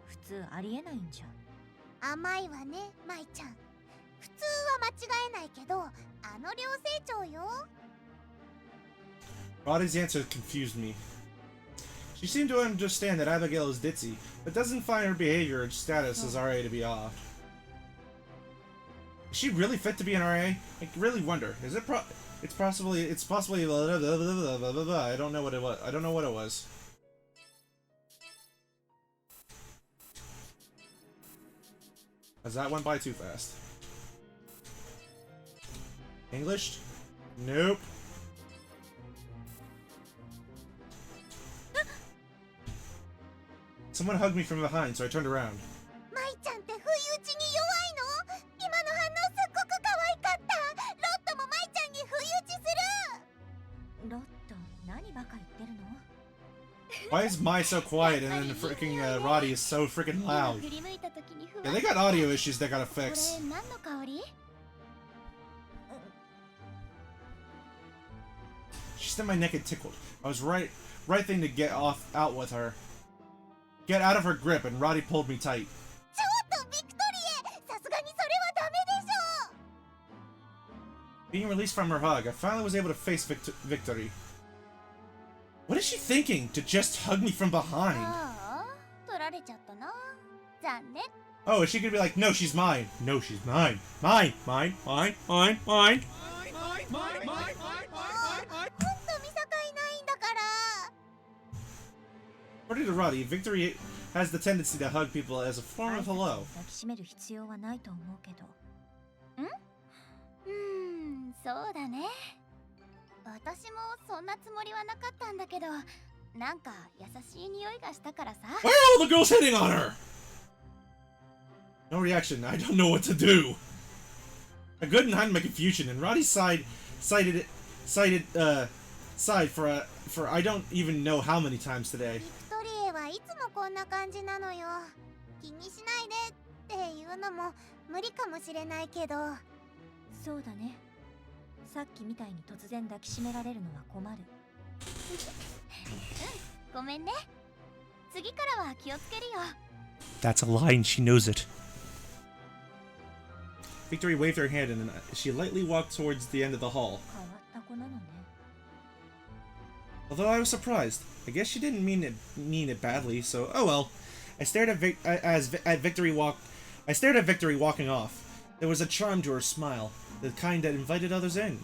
普通ありえないんじゃ。甘いわね、舞ちゃん。普通は間違えないけど、あの両成長よ。Roddy's answer confused me. She seemed to understand that Abigail is ditzy, but doesn't find her behavior or status as RA to be off. Is she really fit to be an RA? I really wonder. Is it it's possibly blah, blah, blah, blah, blah, blah, blah. I don't know what it was. I don't know what it was. As that went by too fast. English? Nope. Someone hugged me from behind, so I turned around. 舞ちゃんって不意打ちに弱いの？今の反応すっごく可愛かった。ロットも舞ちゃんに不意打ちする。ロット、何バカ言ってるの？ Why is Mai so quiet and then freaking Roddy is so freaking loud? Yeah, they got audio issues they gotta fix. これ何の香り？ She sniffed my neck and tickled. I was right thing to get out with her. Get out of her grip, and Roddy pulled me tight. ちょっとビクトリエ、さすがにそれはダメでしょ。 Being released from her hug, I finally was able to face Victory. What is she thinking? To just hug me from behind? ああ、取られちゃったな。残念。 Oh, is she gonna be like, no, she's mine. No, she's mine. Mine, mine, mine, mine, mine. ほんと見境ないんだから。 According to Roddy, Victory has the tendency to hug people as a form of hello. 抱きしめる必要はないと思うけど。そうだね。私もそんなつもりはなかったんだけど、なんか優しい匂いがしたからさ。 Why are all the girls hitting on her? No reaction. I don't know what to do. I couldn't hide my confusion, and Roddy sighed for I don't even know how many times today. ビクトリエはいつもこんな感じなのよ。気にしないでっていうのも無理かもしれないけど。そうだね。さっきみたいに突然抱きしめられるのは困る。ごめんね。次からは気をつけるよ。 That's a lie, and she knows it. Victory waved her hand, and she lightly walked towards the end of the hall. 変わった子なのね。 Although I was surprised, I guess she didn't mean it badly. So, oh well. I stared at Victory walking off. There was a charm to her smile, the kind that invited others in.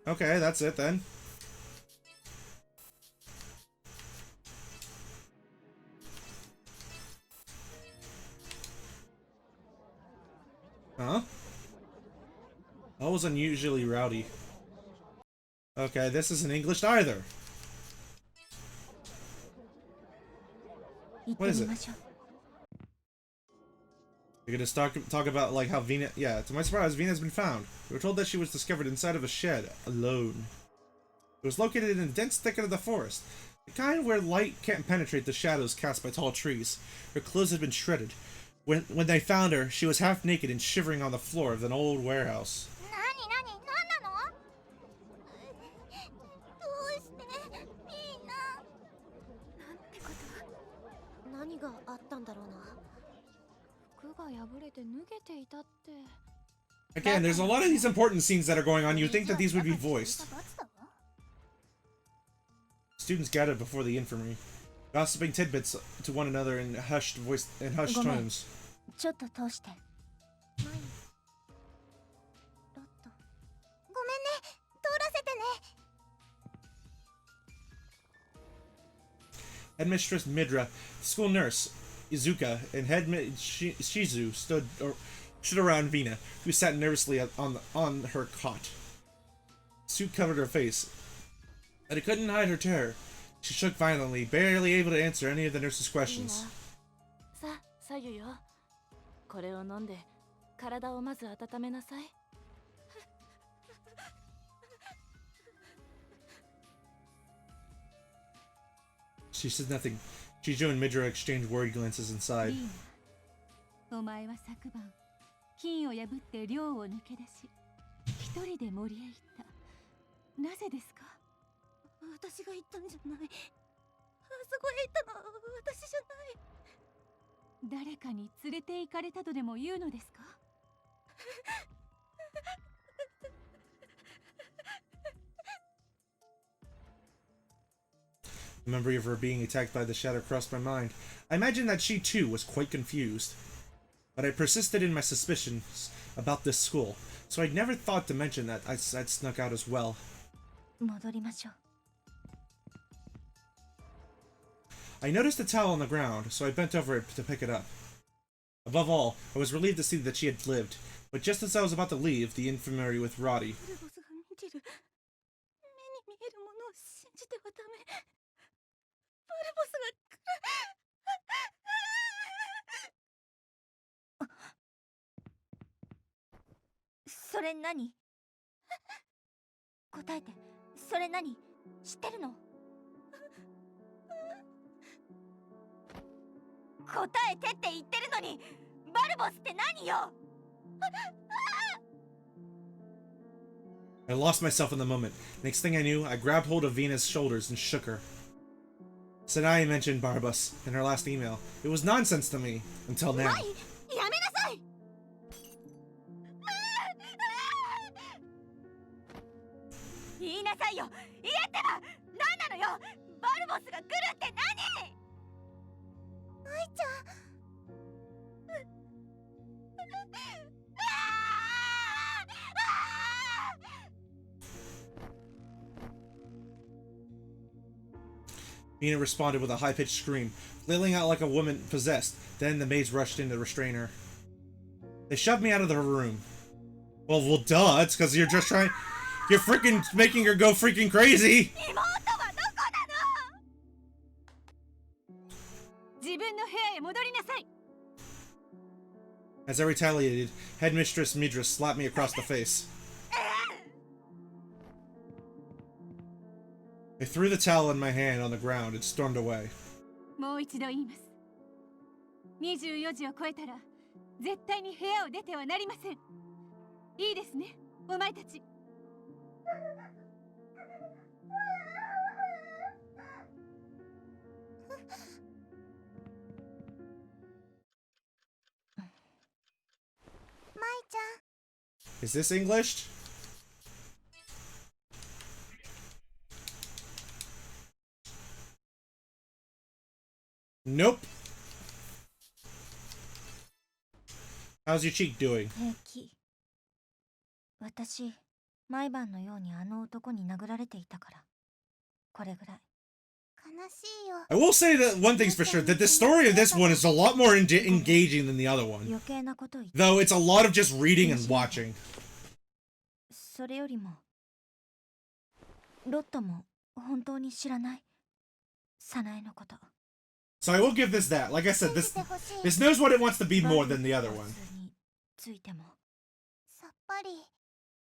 Okay, that's it then. Huh? That was unusually rowdy. Okay, this isn't English either. What is it? You're gonna talk about like how Vina. Yeah, to my surprise, Vina's been found. We were told that she was discovered inside of a shed, alone. It was located in a dense thicket of the forest, the kind where light can't penetrate the shadows cast by tall trees. Her clothes had been shredded. When they found her, she was half naked and shivering on the floor of an old warehouse. 何なの？どうしてみんな。なんてこと。何があったんだろうな。服が破れて脱げていたって。 Again, there's a lot of these important scenes that are going on. You'd think that these would be voiced. Students gathered before the infirmary, gossiping tidbits to one another in hushed tones. ちょっと通して。ごめんね。通らせてね。 Headmistress Midra, school nurse Izuka, and headmaid Shizu stood around Vina, who sat nervously on her cot. Suit covered her face, but it couldn't hide her terror. She shook violently, barely able to answer any of the nurse's questions. さ、左右よ。これを飲んで体をまず温めなさい。She said nothing. Chijo and Midra exchanged worried glances inside. お前は昨晩金を破って寮を抜け出し一人で森へ行った。なぜですか？私が行ったんじゃない。あそこへ行ったのは私じゃない。誰かに連れて行かれたとでも言うのですか？The memory of her being attacked by the shadow crossed my mind. I imagined that she too was quite confused. But I persisted in my suspicions about this school, so I'd never thought to mention that I'd snuck out as well. 戻りましょう。I noticed a towel on the ground, so I bent over it to pick it up. Above all, I was relieved to see that she had lived, but just as I was about to leave, the infirmary with Roddy. バルボスが見てる。目に見えるものを信じてはダメ。バルボスが来る。それ何？答えて。それ何？知ってるの？答えてって言ってるのに、バルボスって何よI lost myself in the moment. Next thing I knew, I grabbed hold of Vina's shoulders and shook her. Sanai mentioned Barbas in her last email. It was nonsense to me, until now. やめなさい。言いなさいよ。言えってば。何なのよ。バルボスが来るって何？舞ちゃん。Vina responded with a high-pitched scream, flailing out like a woman possessed. Then the maids rushed in to restrain her. They shoved me out of the room. Well, duh, it's because you're just trying... You're freaking making her go freaking crazy! As I retaliated, Headmistress Midra slapped me across the face. I threw the towel in my hand on the ground and stormed away. もう一度言います。24時を超えたら絶対に部屋を出てはなりません。いいですね、お前たち。Is this English? Nope. How's your cheek doing? 平気。私、毎晩のようにあの男に殴られていたから。これぐらい。 I will say that one thing's for sure, that the story of this one is a lot more engaging than the other one. Though it's a lot of just reading and watching. それよりも、ロットも本当に知らない。サナエのこと。 So I will give this that. Like I said, this knows what it wants to be more than the other one. ついても。さっぱり。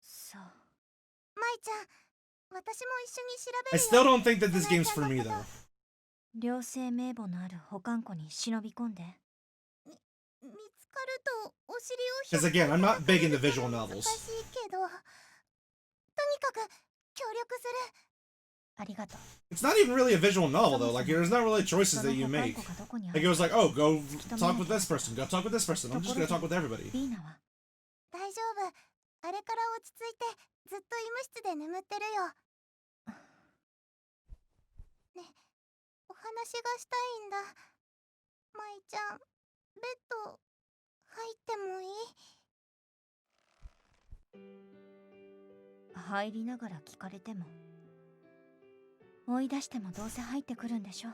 そう。舞ちゃん。私も一緒に調べ I るよ。 still don't think that this game's for me though. 両性名簿のある保管庫に忍び込んで。見つかるとお尻を Because again, I'm not big into visual novels. 難しいけど、とにかく協力する。ありがとう。 It's not even really a visual novel though. Like there's not really choices that you make. Like it was like, oh, go talk with this person, go talk with this person. I'm just gonna talk with everybody. 大丈夫。あれから落ち着いてずっと医務室で眠ってるよ。ね、お話がしたいんだ。舞ちゃん、ベッド入ってもいい？入りながら聞かれても。追い出してもどうせ入ってくるんでしょ。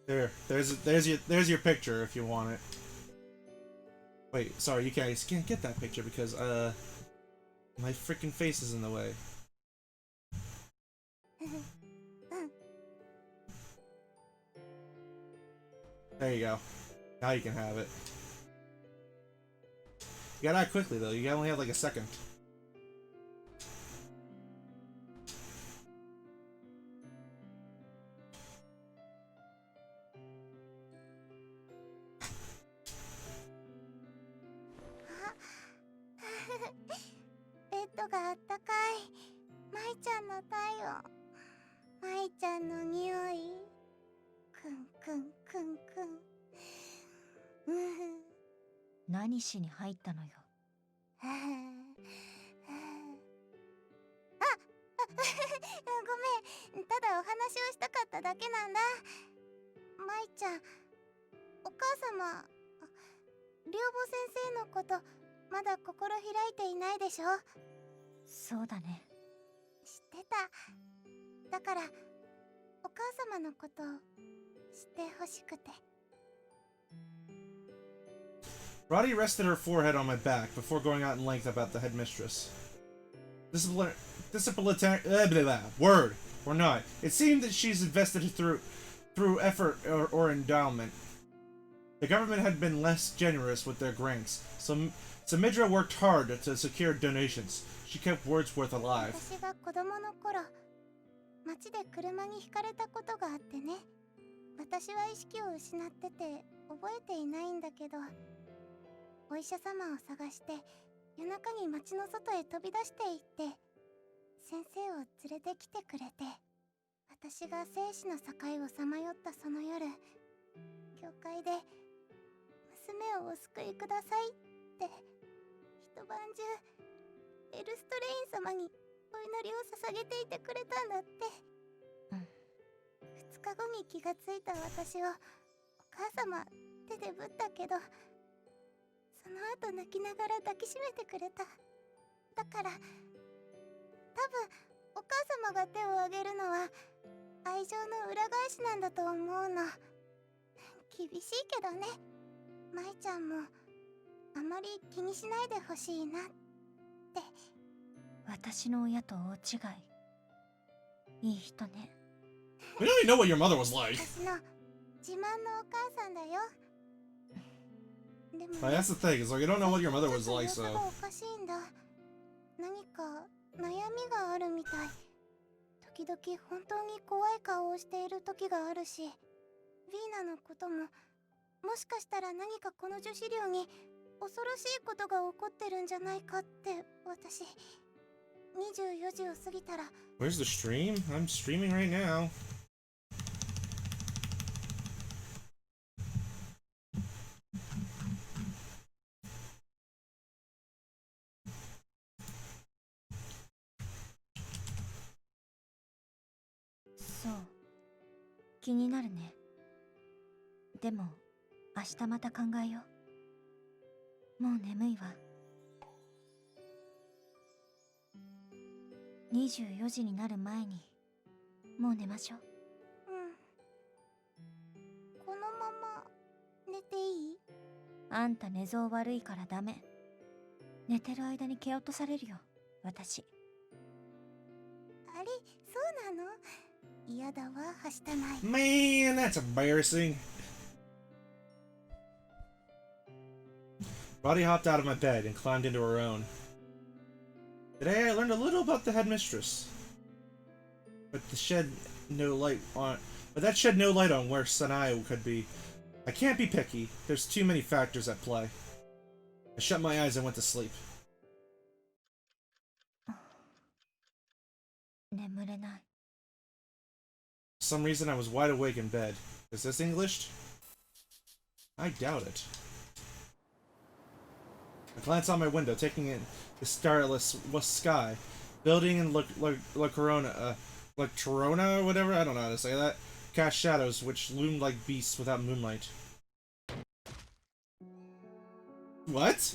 There's your picture if you want it. Wait, sorry, you guys can't get that picture because my freaking face is in the way. There you go. Now you can have it. You got out quickly though. You only have like a second. Mm-hmm. 何しに入ったのよ。ごめん、ただお話をしたかっただけなんだ。舞ちゃん、お母様、寮母先生のことまだ心開いていないでしょ。そうだね。知ってた。だからお母様のことを知ってほしくて。Roddy rested her forehead on my back before going out in length about the headmistress. Disciplinary word or not, it seemed that she's invested through effort or endowment. The government had been less generous with their grants, so Midra worked hard to secure donations. She kept Wordsworth alive. 私が子供の頃、街で車にひかれたことがあってね。私は意識を失ってて覚えていないんだけど。お医者様を探して夜中に町の外へ飛び出していって先生を連れてきてくれて、私が生死の境をさまよったその夜、教会で娘をお救いくださいって一晩中エルストレイン様にお祈りを捧げていてくれたんだって。2日後に気がついた私をお母様手でぶったけど、その後泣きながら抱きしめてくれた。だから多分お母様が手を挙げるのは愛情の裏返しなんだと思うの。厳しいけどね。舞ちゃんもあまり気にしないでほしいなって。私の親と大違い。いい人ね。We don't even know what your mother was like. 私の自慢のお母さんだよ。That's the thing, is like you don't know what your mother was like, so. おかしいんだ。何か悩みがあるみたい。時々本当に怖い顔をしている時があるし、ヴィーナのことも、もしかしたら何かこの女子寮に恐ろしいことが起こってるんじゃないかって私。24時を過ぎたら。Where's the stream? I'm streaming right now. So, 気になるね。でも、明日また考えよう。もう眠いわ。24時になる前に、もう寝ましょう。このまま寝ていい？あんた寝相悪いからダメ。寝てる間に蹴落とされるよ、私。あれ、そうなの？嫌だわ、はしたない。Man, that's embarrassing. Roddy hopped out of my bed and climbed into her own. Today I learned a little about the headmistress, but that shed no light on where Sanai could be. I can't be picky. There's too many factors at play. I shut my eyes and went to sleep. 眠れない。 For some reason I was wide awake in bed. Is this English? I doubt it. I glanced out my window, taking in the starless sky, building in La Corona, like Torona or whatever, I don't know how to say that, cast shadows which loomed like beasts without moonlight. What?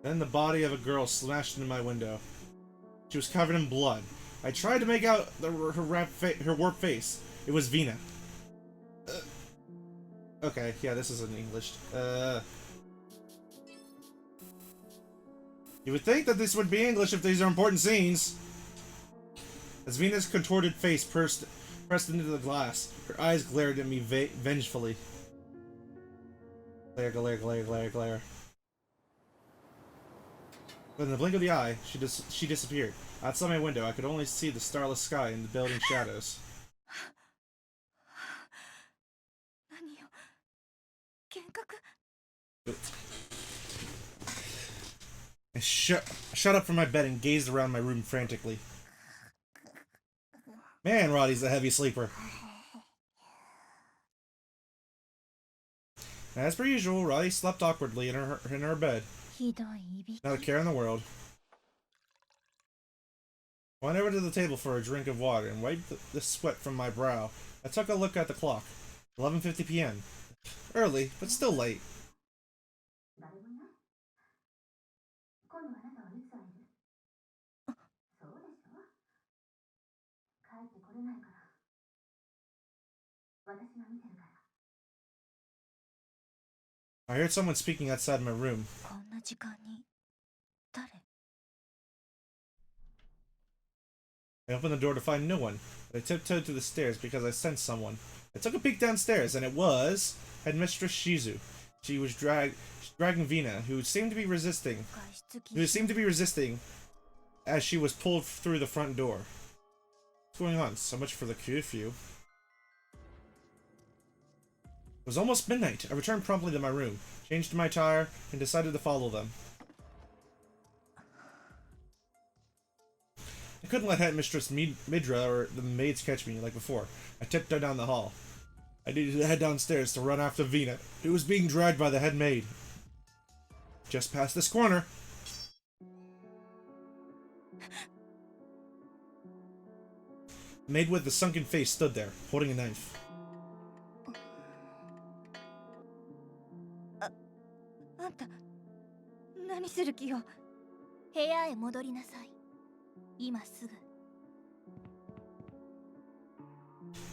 Then the body of a girl smashed into my window. She was covered in blood. I tried to make out her warped face. It was Vina. Okay, yeah, this is in English. You would think that this would be English if these are important scenes. As Vina's contorted face pressed into the glass, her eyes glared at me vengefully. Glare, glare, glare, glare, glare. But in the blink of the eye, she disappeared. Outside my window, I could only see the starless sky and the building shadows. I shut up from my bed and gazed around my room frantically. Man, Roddy's a heavy sleeper. As per usual, Roddy slept awkwardly in her bed. Not a care in the world. I went over to the table for a drink of water and wiped the sweat from my brow. I took a look at the clock. 11:50 p.m. Early, but still late. I heard someone speaking outside my room. I opened the door to find no one, but I tiptoed to the stairs because I sensed someone. I took a peek downstairs, and it was Headmistress Shizu. She was dragging Vina, who seemed to be resisting. As she was pulled through the front door. What's going on? So much for the curfew. It was almost midnight. I returned promptly to my room, changed my attire, and decided to follow them. I couldn't let Headmistress Midra or the maids catch me like before. I tiptoed down the hall. I needed to head downstairs to run after Vina, who was being dragged by the head maid. Just past this corner. The maid with the sunken face stood there, holding a knife.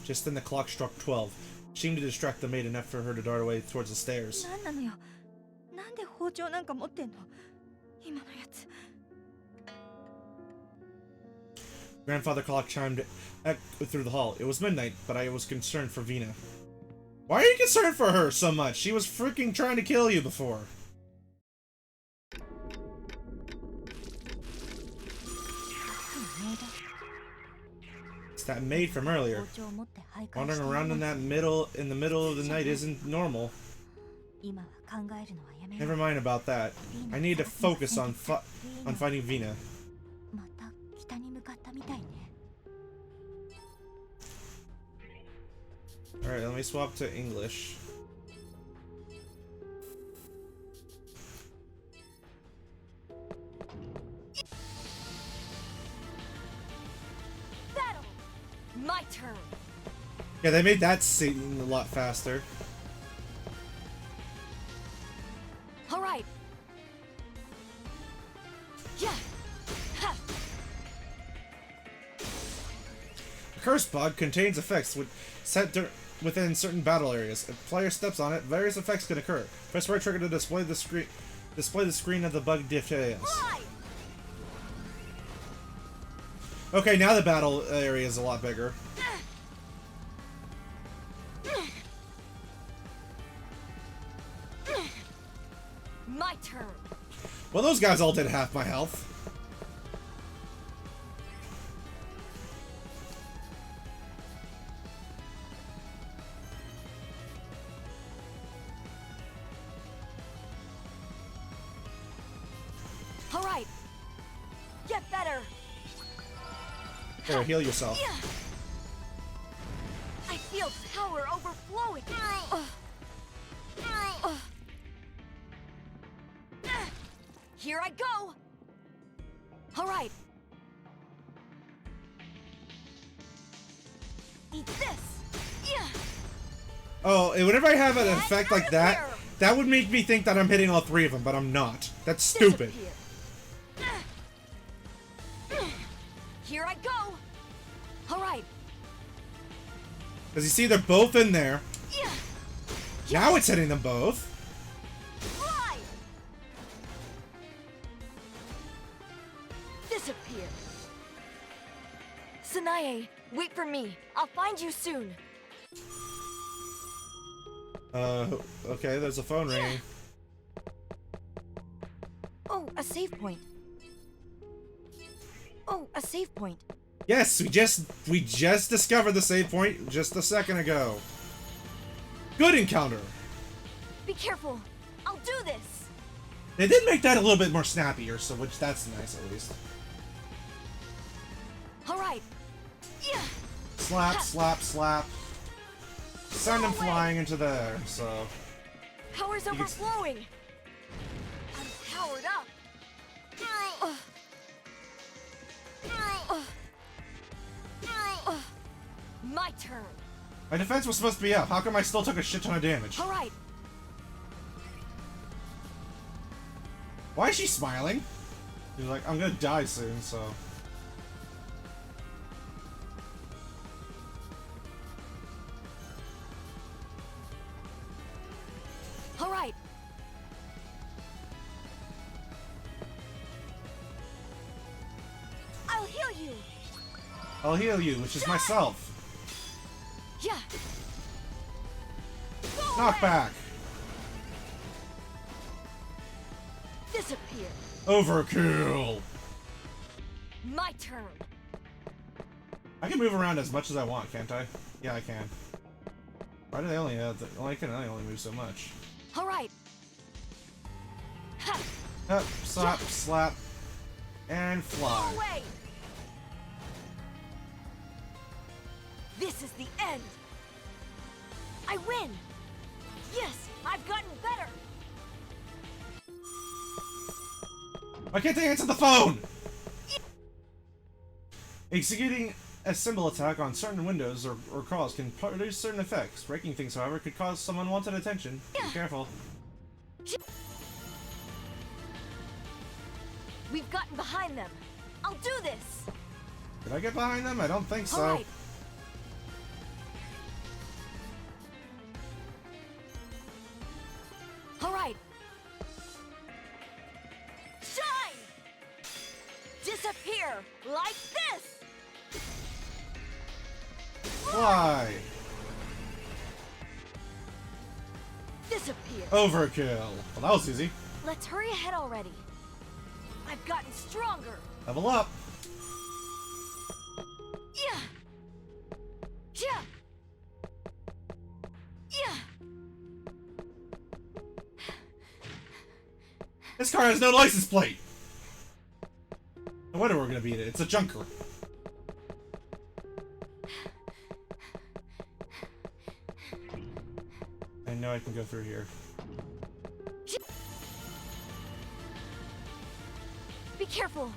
Just then the clock struck 12. It seemed to distract the maid enough for her to dart away towards the stairs. Grandfather clock chimed through the hall. It was midnight, but I was concerned for Vina. Why are you concerned for her so much? She was freaking trying to kill you before. It's that maid from earlier. Wandering around in the middle of the night isn't normal. Never mind about that. I need to focus on finding Vina. Alright, let me swap to English. Battle! My turn! Yeah, they made that scene a lot faster. Alright! Yeah! Ha! The curse bug contains effects set within certain battle areas. If player steps on it, various effects can occur. Press right trigger to display the screen of the bug details. Okay, now the battle area is a lot bigger. My turn. Well, those guys all did half my health. All right. Get better. Here, heal yourself. I feel power overflowing. Here I go. All right. Eat this. Yeah. Oh, whenever I have an effect like that, that would make me think that I'm hitting all three of them, but I'm not. That's stupid. Here I go. All right. Because you see, they're both in there. Yeah. Now it's hitting them both. Fly. Disappear. Sanae, wait for me. I'll find you soon. Okay, there's a phone ringing. Oh, a save point. Oh, a save point. Yes, we just discovered the save point just a second ago. Good encounter. Be careful. I'll do this. They did make that a little bit more snappier, so which that's nice at least. All right. Yeah. Slap, slap, slap. Send him flying into there. So. Power's overflowing. I'm powered up. My turn. My defense was supposed to be up. How come I still took a shit ton of damage? All right. Why is she smiling? She's like, I'm gonna die soon, so. All right. I'll heal you. I'll heal you, which is myself. Yeah. Knockback. Disappear. Overkill. My turn. I can move around as much as I want, can't I? Yeah, I can. Why do they only I can only move so much? All right. Ha. Up, slap, slap, and fly. Go away. This is the end. I win. Yes, I've gotten better. Why can't they answer the phone? Executing a symbol attack on certain windows or calls can produce certain effects. Breaking things, however, could cause some unwanted attention. Be careful. We've gotten behind them. I'll do this. Did I get behind them? I don't think so. All right. All right. Shine! Disappear like this! Fly! Disappear. Overkill. Well, that was easy. Let's hurry ahead already. I've gotten stronger. Level up. Yeah. Yeah. Yeah. This car has no license plate. No wonder we're gonna beat it. It's a junker. I know I can go through here. Be careful.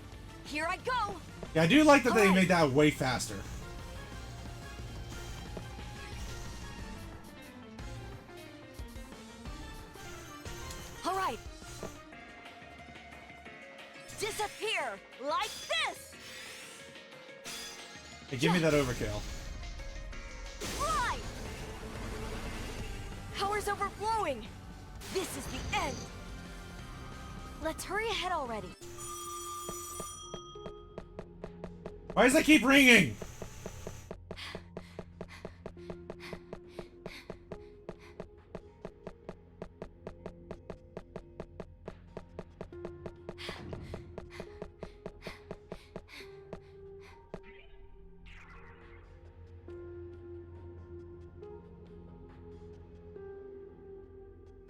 Here I go. Yeah, I do like that they made that way faster. All right. Disappear like this. Hey, give me that overkill. Fly. Power's overflowing. This is the end. Let's hurry ahead already. Why does that keep ringing?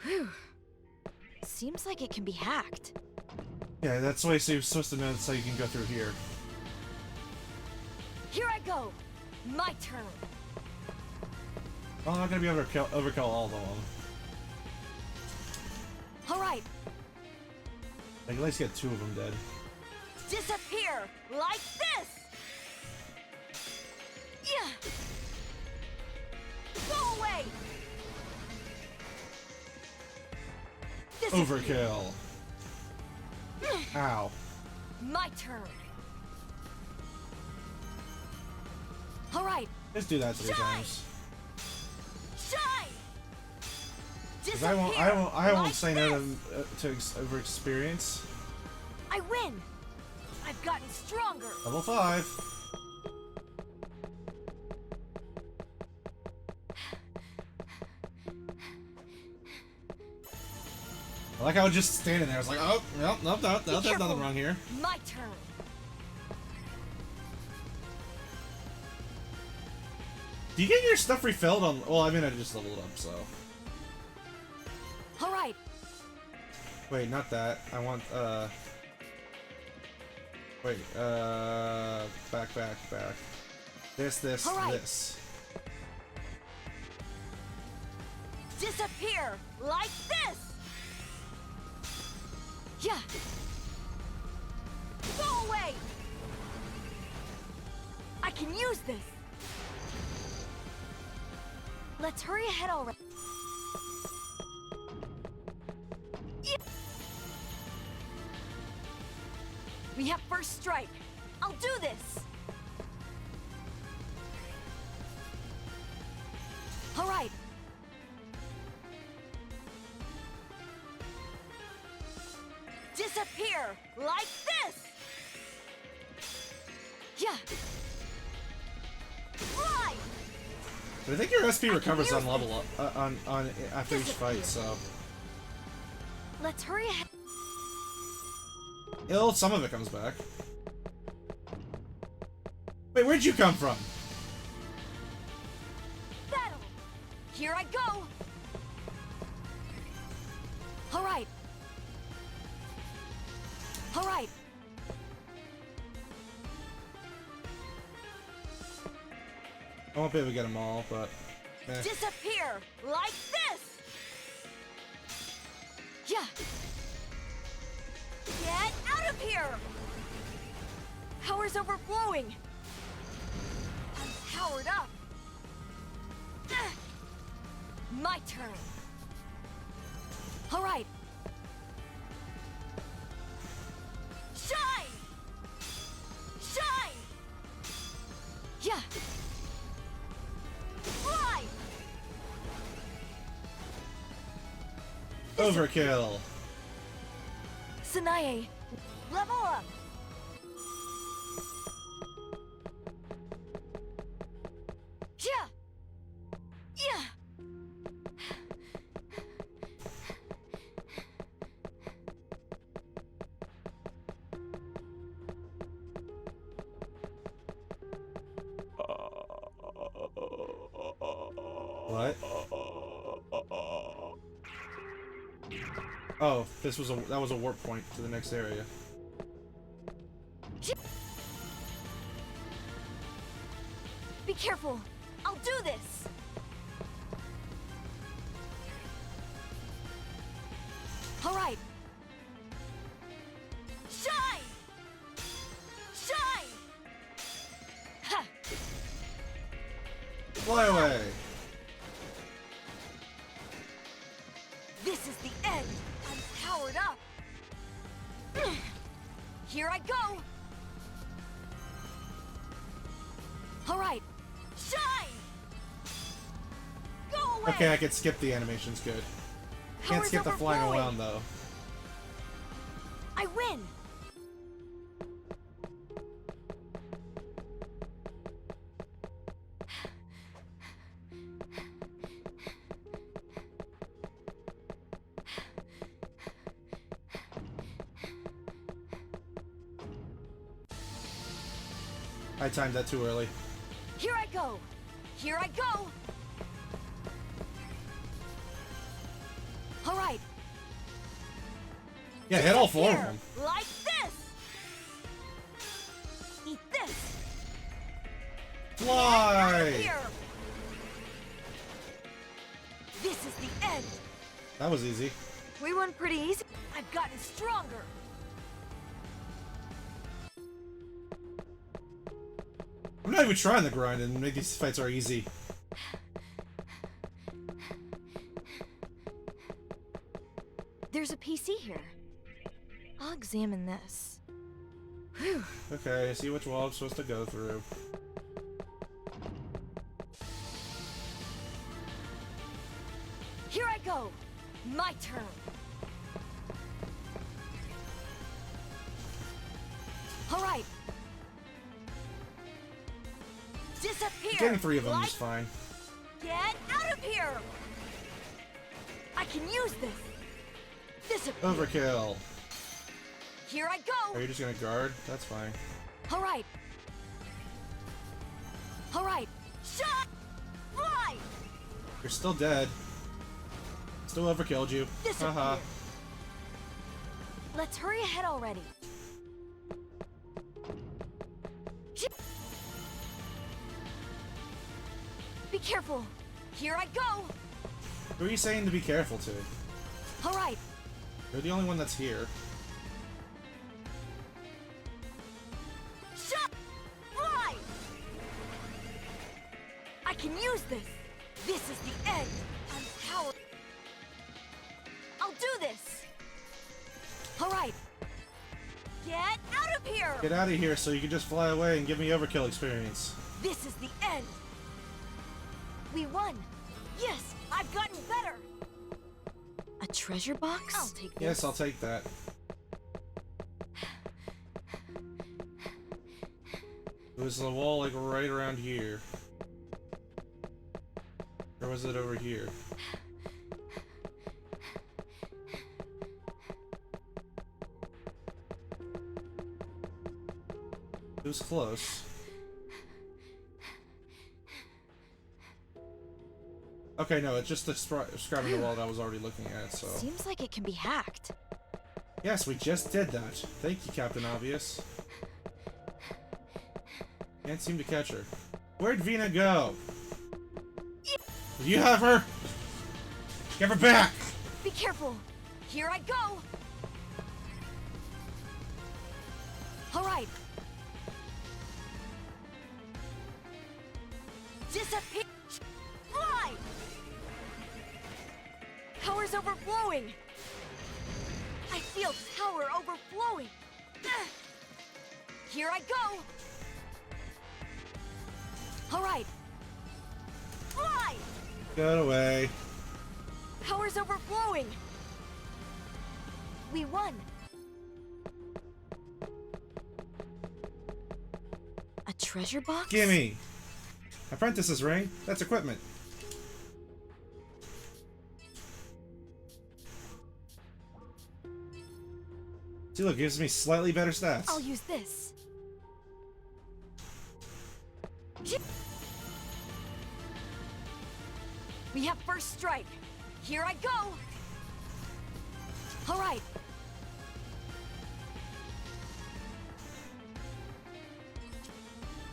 Whew. Seems like it can be hacked. Yeah, that's why you're supposed to know that's how you can go through here. Here I go. My turn. Well, I'm not gonna be able to overkill all of them. All right. I can at least get 2 of them dead. Disappear like this. Yeah. Go away. Disappear. Overkill. Ow. My turn. All right. Just do that 3 times. Shine. Because I won't say no to over experience. I win. I've gotten stronger. Level 5. Like I was just standing there. I was like, oh, nope, there's nothing wrong here. My turn. Do you get your stuff refilled on? Well, I mean, I just leveled up, so. All right. Wait, not that. I want, wait, back. This, All right. this. Disappear like this. Yeah. Go away. I can use this. Let's hurry ahead already. Yeah. We have first strike. I'll do this. All right. Disappear like this. Yeah. Fly. But I think your SP recovers on level up, on after each fight, so. Let's hurry ahead. Some of it comes back. Wait, where'd you come from? Battle. Here I go. All right. All right. I won't be able to get them all, but. Eh. Disappear like this. Yeah. Get out of here. Power's overflowing. I'm powered up. My turn. All right. Shine! Shine! Yeah. Fly! Overkill. Sanae, level up. Yeah. Yeah. What? Oh, that was a warp point to the next area. Be careful. I'll do this. All right. Shine! Shine! Ha! Fly away. This is the end. I'm powered up. Here I go. All right. Shine! Go away! Okay, I could skip the animations, good. Can't Power's skip the flying overflowing. around, though. I win! I timed that too early. Here I go! Here I go! All right. Yeah, hit all four of them. Like this! Eat this! Fly! Here! This is the end! That was easy. We won pretty easy. I've gotten stronger! I'm not even trying to grind and make these fights are easy. There's a PC here. I'll examine this. Whew. Okay, see which wall I'm supposed to go through. Here I go! My turn! All right. Disappear! Getting three of them like... is fine. Get out of here! I can use this! Disappear. Overkill. Here I go. Are you just gonna guard? That's fine. All right. All right. Shot. Fly. You're still dead. Still overkilled you. Disappear. Haha. Let's hurry ahead already. Be careful. Here I go. Who are you saying to be careful to? All right. You're the only one that's here. Shot. Fly. I can use this. This is the end. I'm power. I'll do this. All right. Get out of here. Get out of here so you can just fly away and give me overkill experience. This is the end. We won. Yes, I've gotten better. A treasure box? I'll take this. Yes, I'll take that. It was the wall like right around here. Or was it over here? It was close. Okay, no, it's just describing the wall that I was already looking at, so... Seems like it can be hacked. Yes, we just did that. Thank you, Captain Obvious. Can't seem to catch her. Where'd Vina go? You have her! Give her back! Be careful. Here I go. All right. Disappear. Fly. Power's overflowing. I feel power overflowing. Here I go. All right. Fly. Get away. Power's overflowing. We won. A treasure box? Gimme! Apprentice's ring. That's equipment. See, look, gives me slightly better stats. I'll use this. We have first strike. Here I go. All right.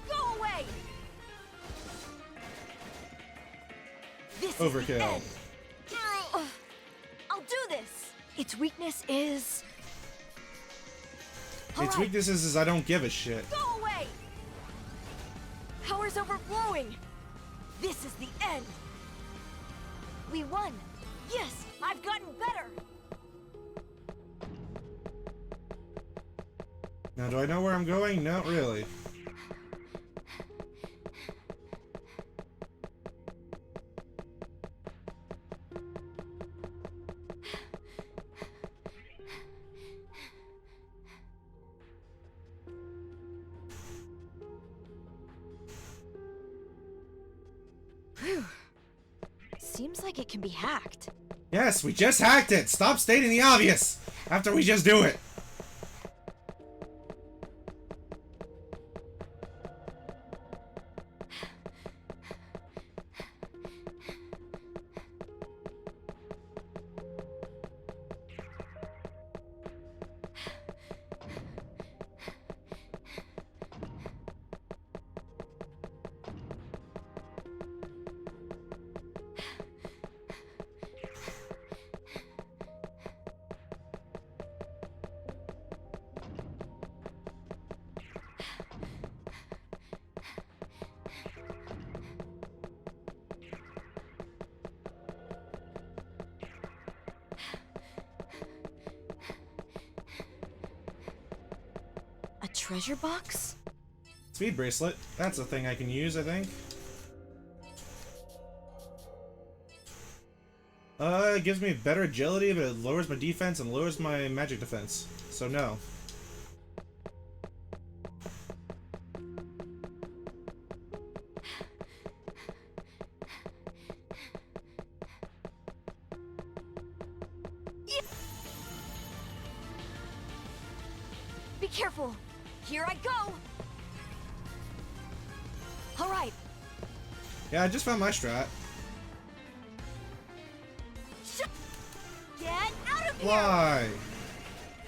Go away. This is Overkill. the end. I'll do this. Its weakness is... Its weaknesses is I don't give a shit. Go away! Power's overflowing! This is the end! We won! Yes, I've gotten better! Now, do I know where I'm going? Not really. Whew. Seems like it can be hacked. Yes, we just hacked it! Stop stating the obvious! After we just do it! A treasure box? Speed bracelet. That's a thing I can use, I think. It gives me better agility, but it lowers my defense and lowers my magic defense. So no. Be careful. Here I go. All right. Yeah, I just found my strat. Get out of here. Why?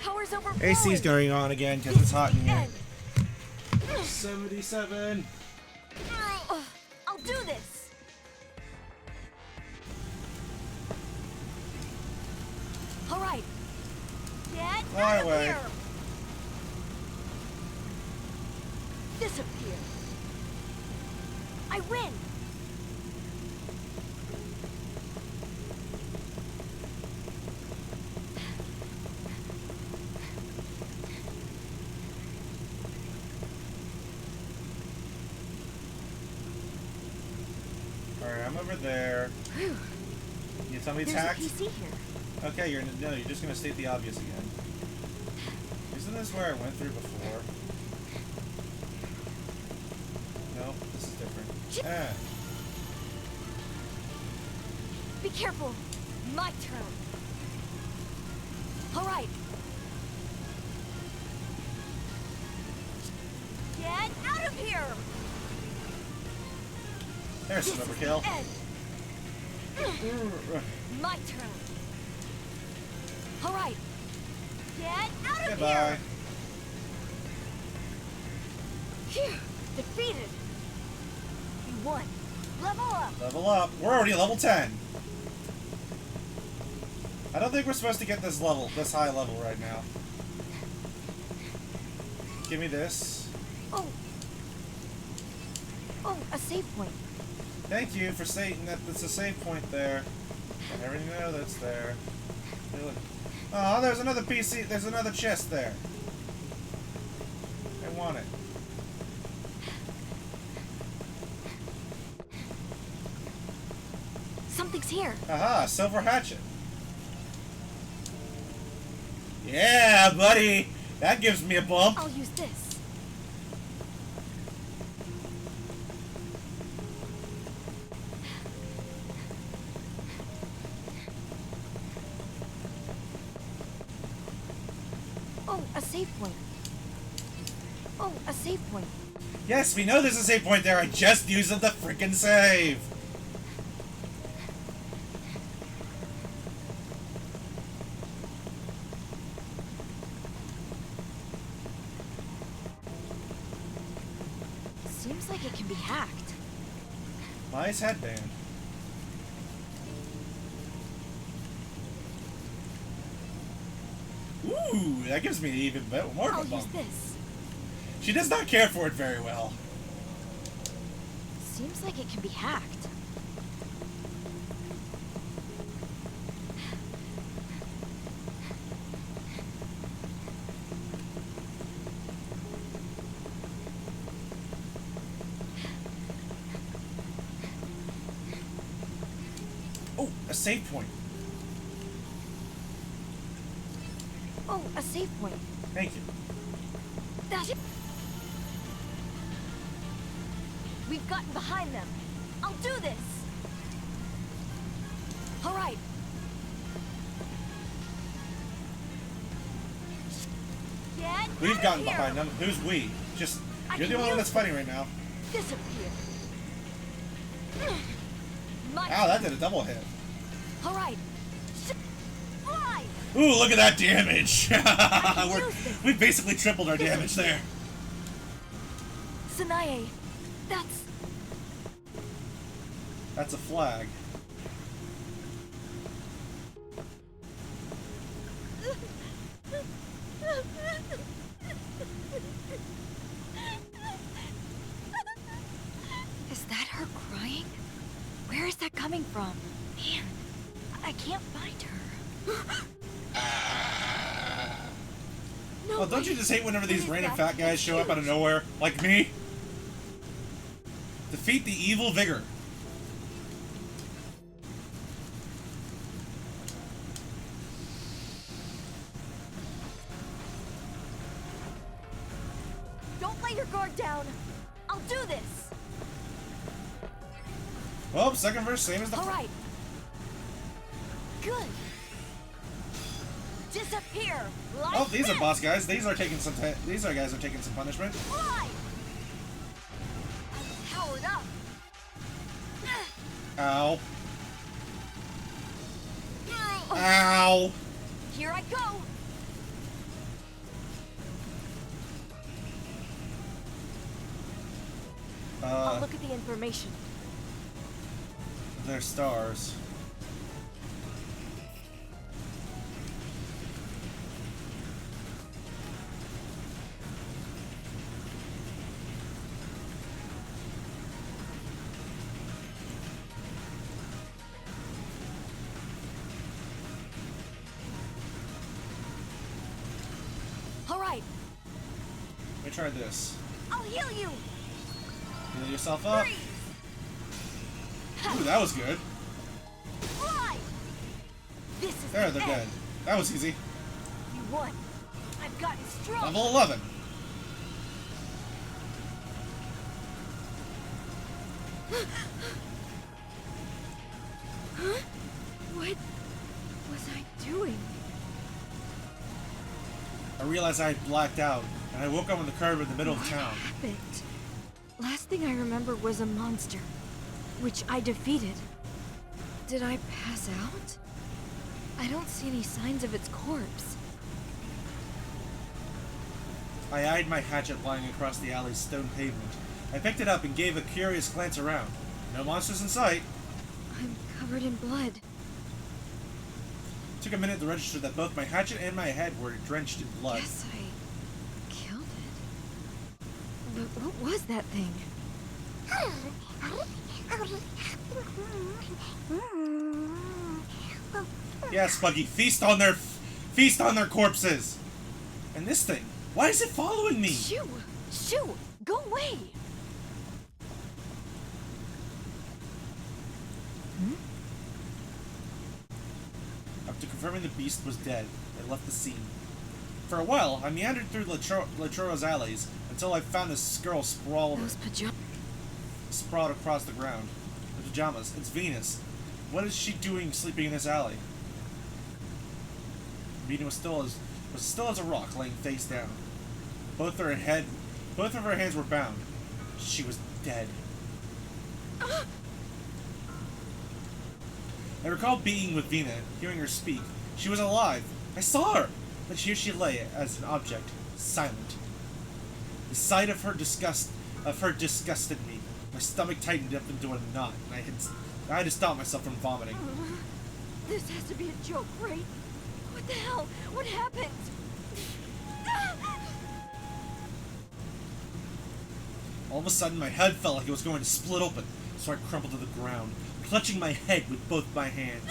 Power's overflowing. AC's going on again because it's hot in here. 77. I'll do this. All right. Get My out of way. here. Disappear. I win. Alright, I'm over there. Whew. You tell me it's There's a hacked? PC here. Okay, you're just gonna state the obvious again. Isn't this where I went through before? No, this is different. Ah. Be careful. My turn. All right. Get out of here. There's an overkill. My turn. All right. Get out of Goodbye. here. Phew. Defeated. You won. Level up. Level up. We're already level 10. I don't think we're supposed to get this high level right now. Give me this. Oh. Oh, a save point. Thank you for stating that it's a save point there. I already know that's there. Oh, there's another PC. There's another chest there. I want it. Something's here. Aha, silver hatchet. Yeah, buddy. That gives me a bump. I'll use this. Oh, a save point. Oh, a save point. Yes, we know there's a save point there. I just used the frickin' save. Seems like it can be hacked. Nice headband. Ooh, that gives me even more of a I'll use bump. this. She does not care for it very well. Seems like it can be hacked. Oh, a save point. Oh, a save point. Thank you. That is... We've gotten behind them. I'll do this. All right. Get We've out gotten of here. behind them. Who's we? Just, I you're the can only one use that's fighting right now. Disappear. My Ow, that did a double hit. All right. Fly. Ooh, look at that damage! We basically tripled our damage there. Sanae, That's a flag. Is that her crying? Where is that coming from? Man, I can't find her. No Well, don't you way. just hate whenever these What is random that? fat guys show up out of nowhere? Like me? Defeat the evil vigor. Don't let your guard down. I'll do this. Well, second verse, same as the All right. Good. Disappear! Oh, these are boss guys. These guys are taking some punishment. Fly! Powered up! Ow. Ow! Here I go! I'll look at the information. They're stars. All right. Let me try this. I'll heal you. Heal yourself up. Ooh, that was good. Fly! This is There, the they're dead. That was easy. You won. I've gotten strong. Level 11. Huh? What was I doing? I realized I had blacked out, and I woke up on the curb in the middle of town. What happened? Last thing I remember was a monster, which I defeated. Did I pass out? I don't see any signs of its corpse. I eyed my hatchet lying across the alley's stone pavement. I picked it up and gave a curious glance around. No monsters in sight. I'm covered in blood. It took a minute to register that both my hatchet and my head were drenched in blood. Guess I killed it. But what was that thing? Yes, Buggy, feast on their corpses. And this thing, why is it following me? Shoo! Shoo! Go away! After confirming the beast was dead, I left the scene. For a while, I meandered through Lachoro's alleys until I found this girl sprawled across the ground. The pajamas. It's Venus. What is she doing sleeping in this alley? Venus was still as a rock, laying face down. Both of her hands were bound. She was dead. I recall being with Vina, hearing her speak. She was alive. I saw her! But here she lay as an object, silent. The sight of her disgusted me. My stomach tightened up into a knot, and I had to stop myself from vomiting. This has to be a joke, right? What the hell? What happened? All of a sudden, my head felt like it was going to split open, so I crumpled to the ground, clutching my head with both my hands.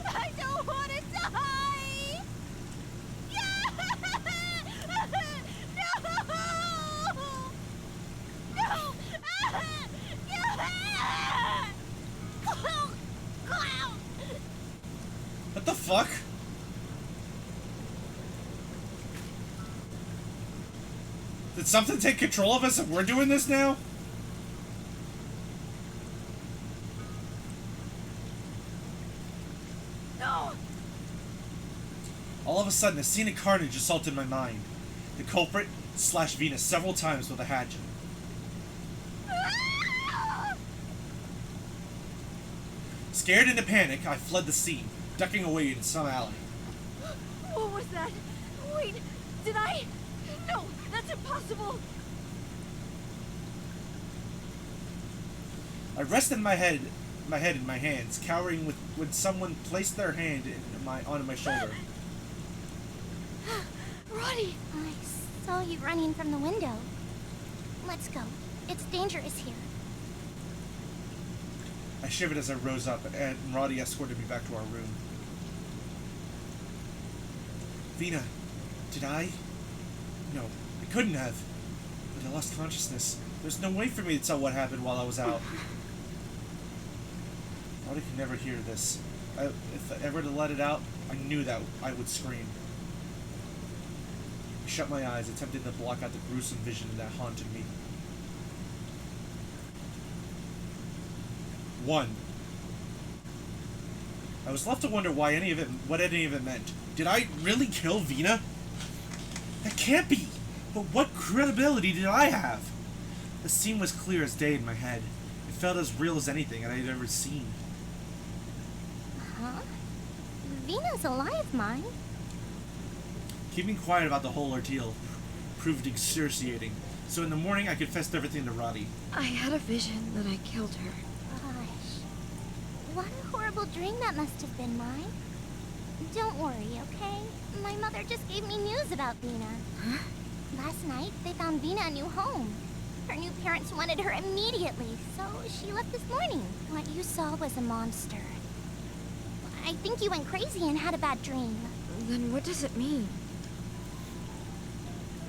I don't want to die! What the fuck? Did something take control of us and we're doing this now? No! All of a sudden, a scene of carnage assaulted my mind. The culprit slashed Venus several times with a hatchet. Scared into panic, I fled the scene, ducking away in some alley. What was that? Wait, did I? No, that's impossible! I rested my head in my hands, cowering when someone placed their hand onto my shoulder. Roddy! I saw you running from the window. Let's go. It's dangerous here. I shivered as I rose up, and Roddy escorted me back to our room. Vina, did I? No, I couldn't have. But I lost consciousness. There's no way for me to tell what happened while I was out. Roddy could never hear this. If I ever to let it out, I knew that I would scream. I shut my eyes, attempting to block out the gruesome vision that haunted me. 1. I was left to wonder what any of it meant. Did I really kill Vina? That can't be! But what credibility did I have? The scene was clear as day in my head. It felt as real as anything I had ever seen. Huh? Vina's alive, mine. Keeping quiet about the whole ordeal proved excruciating, so in the morning I confessed everything to Roddy. I had a vision that I killed her. Gosh. What a horrible dream that must have been, mine. Don't worry, okay? My mother just gave me news about Vina. Huh? Last night, they found Vina a new home. Her new parents wanted her immediately, so she left this morning. What you saw was a monster. I think you went crazy and had a bad dream. Then what does it mean?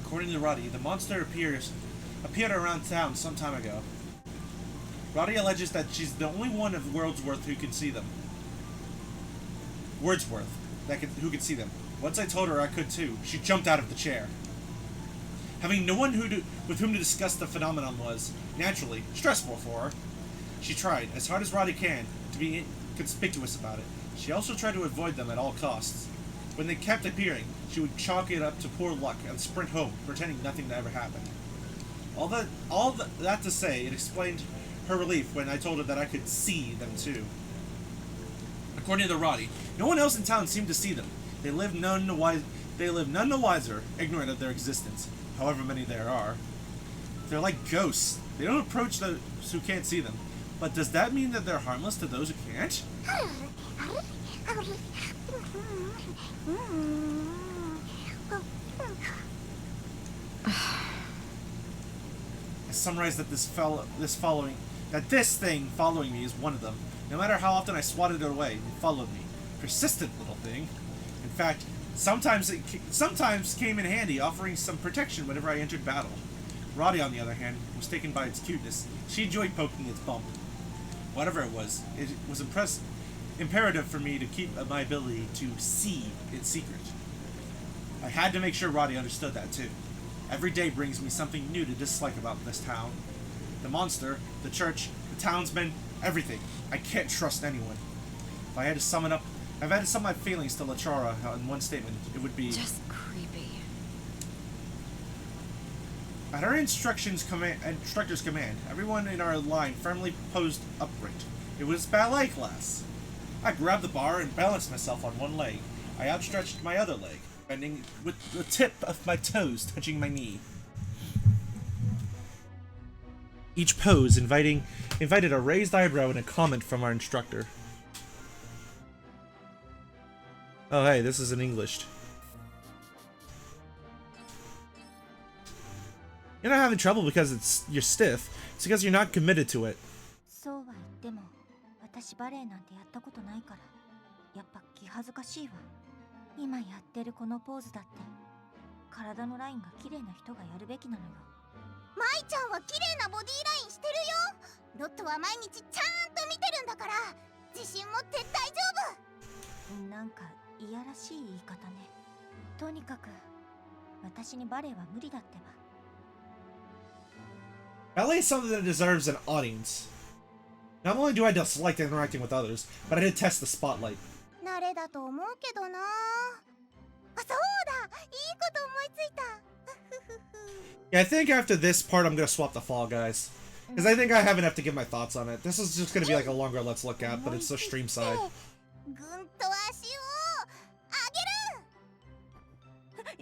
According to Roddy, the monster appeared around town some time ago. Roddy alleges that she's the only one of Wordsworth who can see them. Who could see them. Once I told her I could too, she jumped out of the chair. Having no one with whom to discuss the phenomenon was, naturally, stressful for her. She tried, as hard as Roddy can, to be conspicuous about it. She also tried to avoid them at all costs. When they kept appearing, she would chalk it up to poor luck and sprint home, pretending nothing ever happened. All that to say, it explained her relief when I told her that I could see them too. According to Roddy, no one else in town seemed to see them. They live none the wiser, ignorant of their existence, however many there are. They're like ghosts. They don't approach those who can't see them. But does that mean that they're harmless to those who can't? I summarized that this thing following me is one of them. No matter how often I swatted it away, it followed me. Persistent little thing. In fact, sometimes came in handy, offering some protection whenever I entered battle. Roddy, on the other hand, was taken by its cuteness. She enjoyed poking its bump. Whatever it was imperative for me to keep my ability to see its secret. I had to make sure Roddy understood that too. Every day brings me something new to dislike about this town. The monster, the church, the townsmen, everything. I can't trust anyone. If I had to sum my feelings to Lachara in one statement, it would be just creepy. At her instructor's command, everyone in our line firmly posed upright. It was ballet class. I grabbed the bar and balanced myself on one leg. I outstretched my other leg, bending with the tip of my toes touching my knee. Each pose invited a raised eyebrow and a comment from our instructor. Oh hey, this is in English. You're not having trouble because you're stiff. It's because you're not committed to it. そうは言っても、私バレエなんてやったことないから、やっぱ気恥ずかしいわ。今やってるこのポーズだって、体のラインが綺麗な人がやるべきなのよ。舞ちゃんは綺麗なボディラインしてるよ。ロットは毎日ちゃんと見てるんだから、自信持って大丈夫。なんかいやらしい言い方ね。とにかく、私にバレエは無理だってば。Ballet is something that deserves an audience. Not only do I dislike interacting with others, but I detest the spotlight. 慣れだと思うけどな。あ、そうだ、いいこと思いついた。Yeah, I think after this part I'm gonna swap the Fall Guys. Because I think I have enough to give my thoughts on it. This is just gonna be like a longer Let's Look at, but it's a stream side. ぐんと足を上げ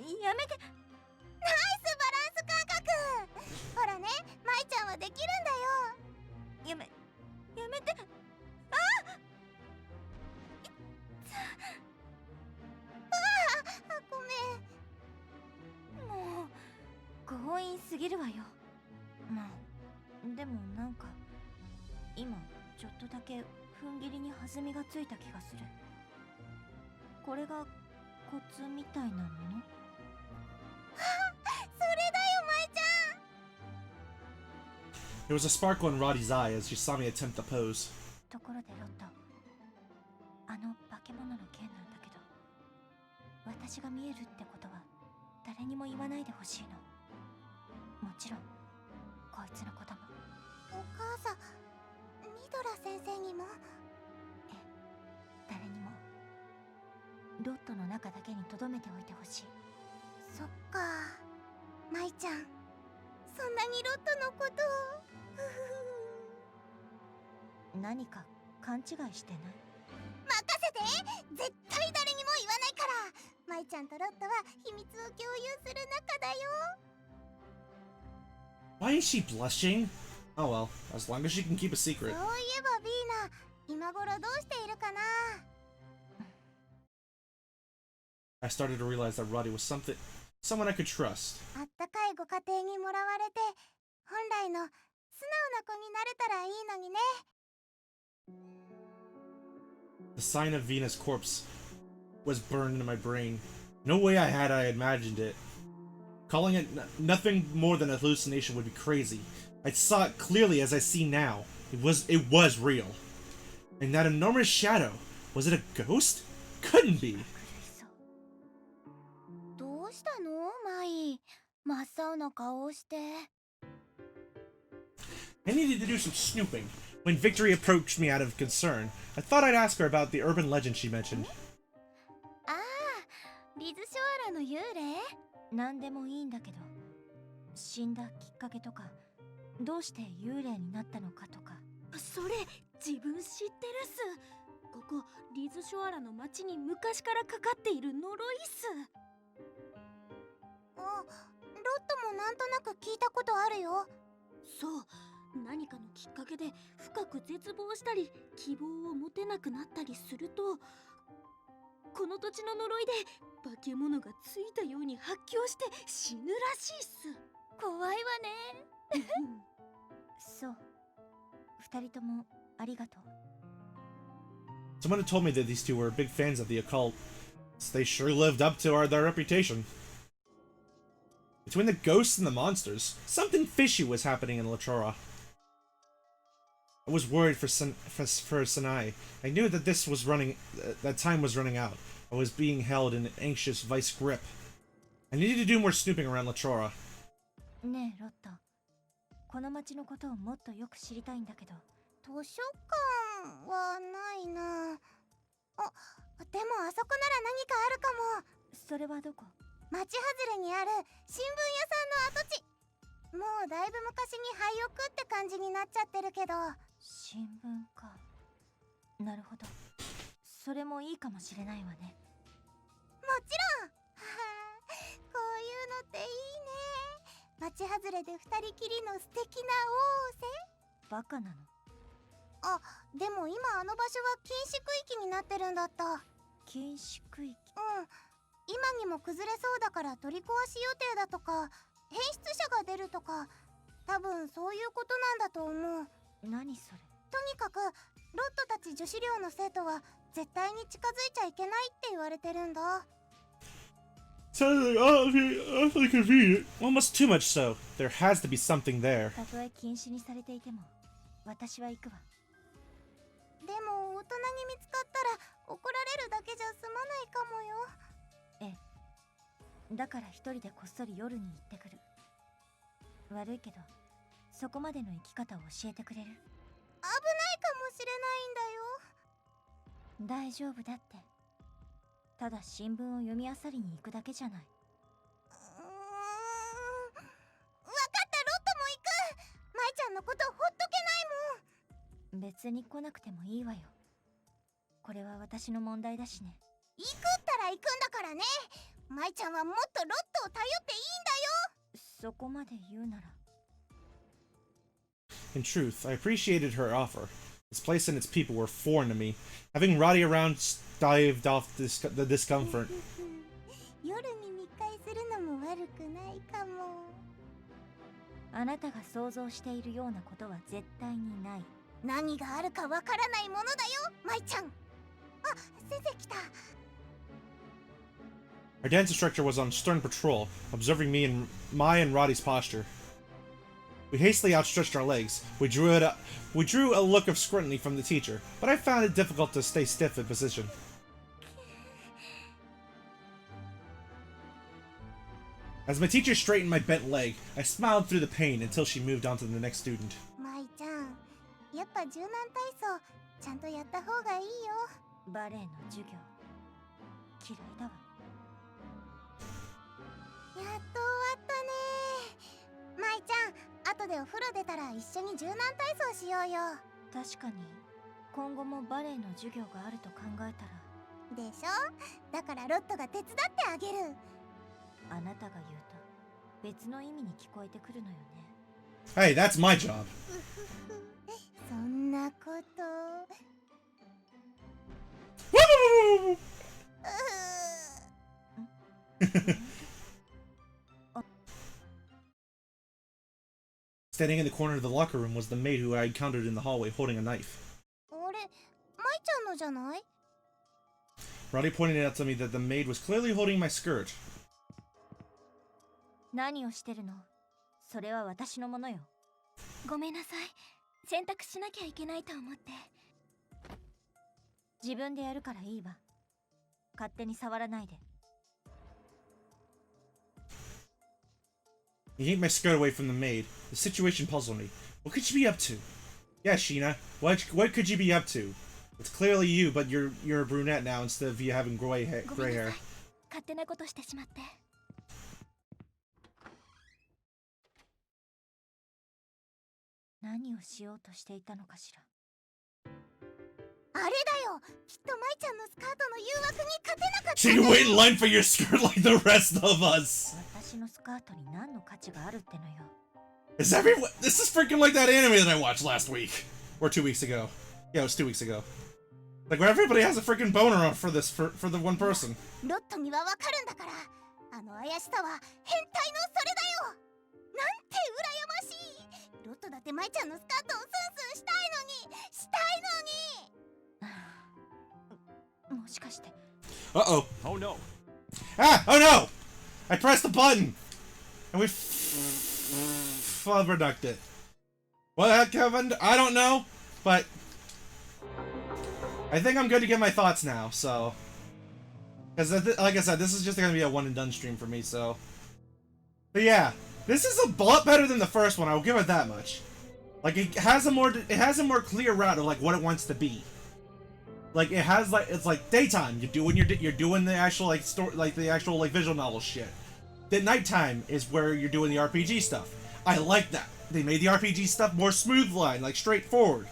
る。やめて。ナイスバランス感覚。ほらね、舞ちゃんはできるんだよ。やめて。ああ、ごめん。もう強引すぎるわよ。まあでもなんか今ちょっとだけ踏ん切りに弾みがついた気がする。これがコツみたいなもの？それだよ、舞ちゃん。There was a sparkle in Roddy's eye as she saw me attempt the pose. ところでロット、あの化け物の件なんだけど、私が見えるってことは誰にも言わないでほしいの。もちろんこいつのことも。お母さん、ミドラ先生にも？ええ、誰にも。ロットの中だけに留めておいてほしい。そっか、舞ちゃん、そんなにロットのことを何か勘違いしてない？任せて、絶対誰にも言わないから。舞ちゃんとロットは秘密を共有する仲だよ。 Why is she blushing? Oh well, as long as she can keep a secret. そういえばビーナ、今頃どうしているかな。 I started to realize that Roddy was someone I could trust. あったかいご家庭にもらわれて、本来の素直な子になれたらいいのにね。 The sign of Venus' corpse was burned into my brain. No way I imagined it. Calling it nothing more than a hallucination would be crazy. I saw it clearly as I see now. It was real. And that enormous shadow, was it a ghost? Couldn't be. どうしたの、舞。真っ青な顔をして。 I needed to do some snooping. When Victory approached me out of concern, I thought I'd ask her about the urban legend she mentioned. ああ、リズショアラの幽霊？何でもいいんだけど、死んだきっかけとか、どうして幽霊になったのかとか。それ自分知ってるっす。ここリズショアラの町に昔からかかっている呪いっす。あ、ロットもなんとなく聞いたことあるよ。そう、何かのきっかけで深く絶望したり希望を持てなくなったりすると、この土地の呪いで化け物がついたように発狂して死ぬらしいっす。怖いわね。そう、二人ともありがとう。 Someone had told me that these two were big fans of the occult. So they sure lived up to their reputation. Between the ghosts and the monsters, something fishy was happening in Lachora. I was worried for Sanai. I knew that that time was running out. I was being held in an anxious vice grip. I needed to do more snooping around Lachora. ねえロット、この町のことをもっとよく知りたいんだけど。図書館はないなあ。でもあそこなら何かあるかも。それはどこ？町外れにある新聞屋さんの跡地。もうだいぶ昔に廃屋って感じになっちゃってるけど。新聞か。なるほど。それもいいかもしれないわね。もちろん。こういうのっていいね。町外れで二人きりの素敵な大バカなの？あ、でも今あの場所は禁止区域になってるんだった。禁止区域？うん。今にも崩れそうだから取り壊し予定だとか、変質者が出るとか、多分そういうことなんだと思う。何それ？とにかくロットたち女子寮の生徒は絶対に近づいちゃいけないって言われてるんだ。 Sounds awfully convenient. Almost too much so. There has to be something there. たとえ禁止にされていても、私は行くわ。でも大人に見つかったら怒られるだけじゃ済まないかもよ。ええ。だから一人でこっそり夜に行ってくる。悪いけど、そこまでの生き方を教えてくれる？危ないかもしれないんだよ。大丈夫だって。ただ新聞を読み漁りに行くだけじゃない。わかった、ロットも行く。舞ちゃんのことほっとけないもん。別に来なくてもいいわよ。これは私の問題だしね。行くったら行くんだからね。舞ちゃんはもっとロットを頼っていいんだよ。そこまで言うなら。 In truth, I appreciated her offer. This place and its people were foreign to me. Having Roddy around staved off the discomfort. 夜に密会するのも悪くないかも。あなたが想像しているようなことは絶対にない。何があるかわからないものだよ、舞ちゃん。あ、先生来た。 Our dance instructor was on stern patrol, observing me and Roddy's posture. We hastily outstretched our legs. We drew a look of scrutiny from the teacher, but I found it difficult to stay stiff in position. As my teacher straightened my bent leg, I smiled through the pain until she moved on to the next student. 舞ちゃん、やっぱ柔軟体操ちゃんとやった方がいいよ。バレエの授業。嫌いだわ。やっと終わったね。舞ちゃん、後でお風呂出たら一緒に柔軟体操しようよ。確かに今後もバレエの授業があると考えたら。でしょ？だからロットが手伝ってあげる。あなたが言うと別の意味に聞こえてくるのよね。Hey, that's my job. そんなこと。Standing in the corner of the locker room was the maid who I encountered in the hallway holding a knife. あれ、舞ちゃんのじゃない？ Roddy pointed out to me that the maid was clearly holding my skirt. 何をしてるの？それは私のものよ。ごめんなさい。洗濯しなきゃいけないと思って。自分でやるからいいわ。勝手に触らないで。He yanked my skirt away from the maid. The situation puzzled me. What could she be up to? Yeah, Sheena. What could you be up to? It's clearly you, but you're a brunette now instead of you having gray hair. 勝手なことしてしまって。何をしようとしていたのかしら。あれだよ。きっと舞ちゃんのスカートの誘惑に勝てなかった。So you wait in line for your skirt like the rest of us. 私のスカートに何の価値があるってのよ。Is everyone? This is freaking like that anime that I watched last week or 2 weeks ago. Yeah, it was 2 weeks ago. Like where everybody has a freaking boner on for this for the one person. ロットにはわかるんだから。あの怪しさは変態のそれだよ。なんて羨ましい。ロットだって舞ちゃんのスカートをスンスンしたいのに。もしかして。Uh-oh. Oh no. Ah! Oh no! I pressed the button! And we flubberducked it. What the heck happened? I don't know, but I think I'm good to get my thoughts now, so. Because, like I said, this is just going to be a one and done stream for me, so. But yeah, this is a lot better than the first one, I will give it that much. Like, it has a more clear route of, like, what it wants to be. Like, it has, like, it's like daytime, you're doing the actual, like, story, like, the actual, like, visual novel shit. Then nighttime is where you're doing the RPG stuff. I like that. They made the RPG stuff more smooth line, like, straightforward.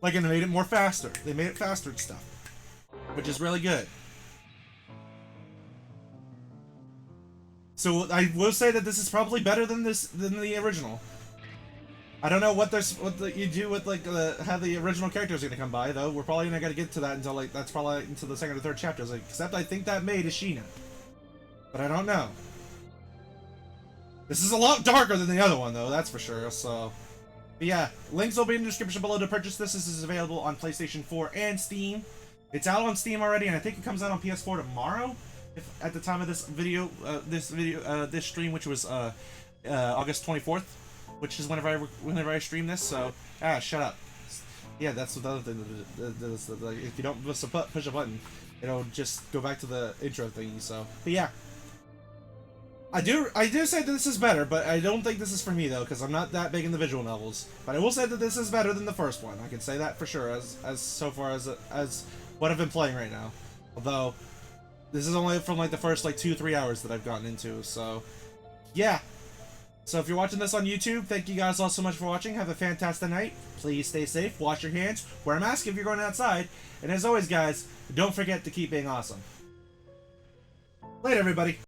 Like, and they made it more faster. They made it faster and stuff. Which is really good. So, I will say that this is probably better than the original. I don't know what you do with like how the original characters are gonna come by though. We're probably not gonna get to that until like that's probably into the second or third chapters. Like, except I think that maid is Sheena, but I don't know. This is a lot darker than the other one though, that's for sure. So, but yeah, links will be in the description below to purchase this. This is available on PlayStation 4 and Steam. It's out on Steam already, and I think it comes out on PS4 tomorrow. If at the time of this stream, which was August 24th. Which is whenever I stream this, so shut up. Yeah, that's the other thing. Like, if you don't push a button, it'll just go back to the intro thingy. So, but yeah, I do say that this is better, but I don't think this is for me though, because I'm not that big in the visual novels. But I will say that this is better than the first one. I can say that for sure, as so far as what I've been playing right now. Although this is only from like the first like 2-3 hours that I've gotten into. So, yeah. So if you're watching this on YouTube, thank you guys all so much for watching. Have a fantastic night. Please stay safe, wash your hands, wear a mask if you're going outside, and as always guys, don't forget to keep being awesome. Later everybody.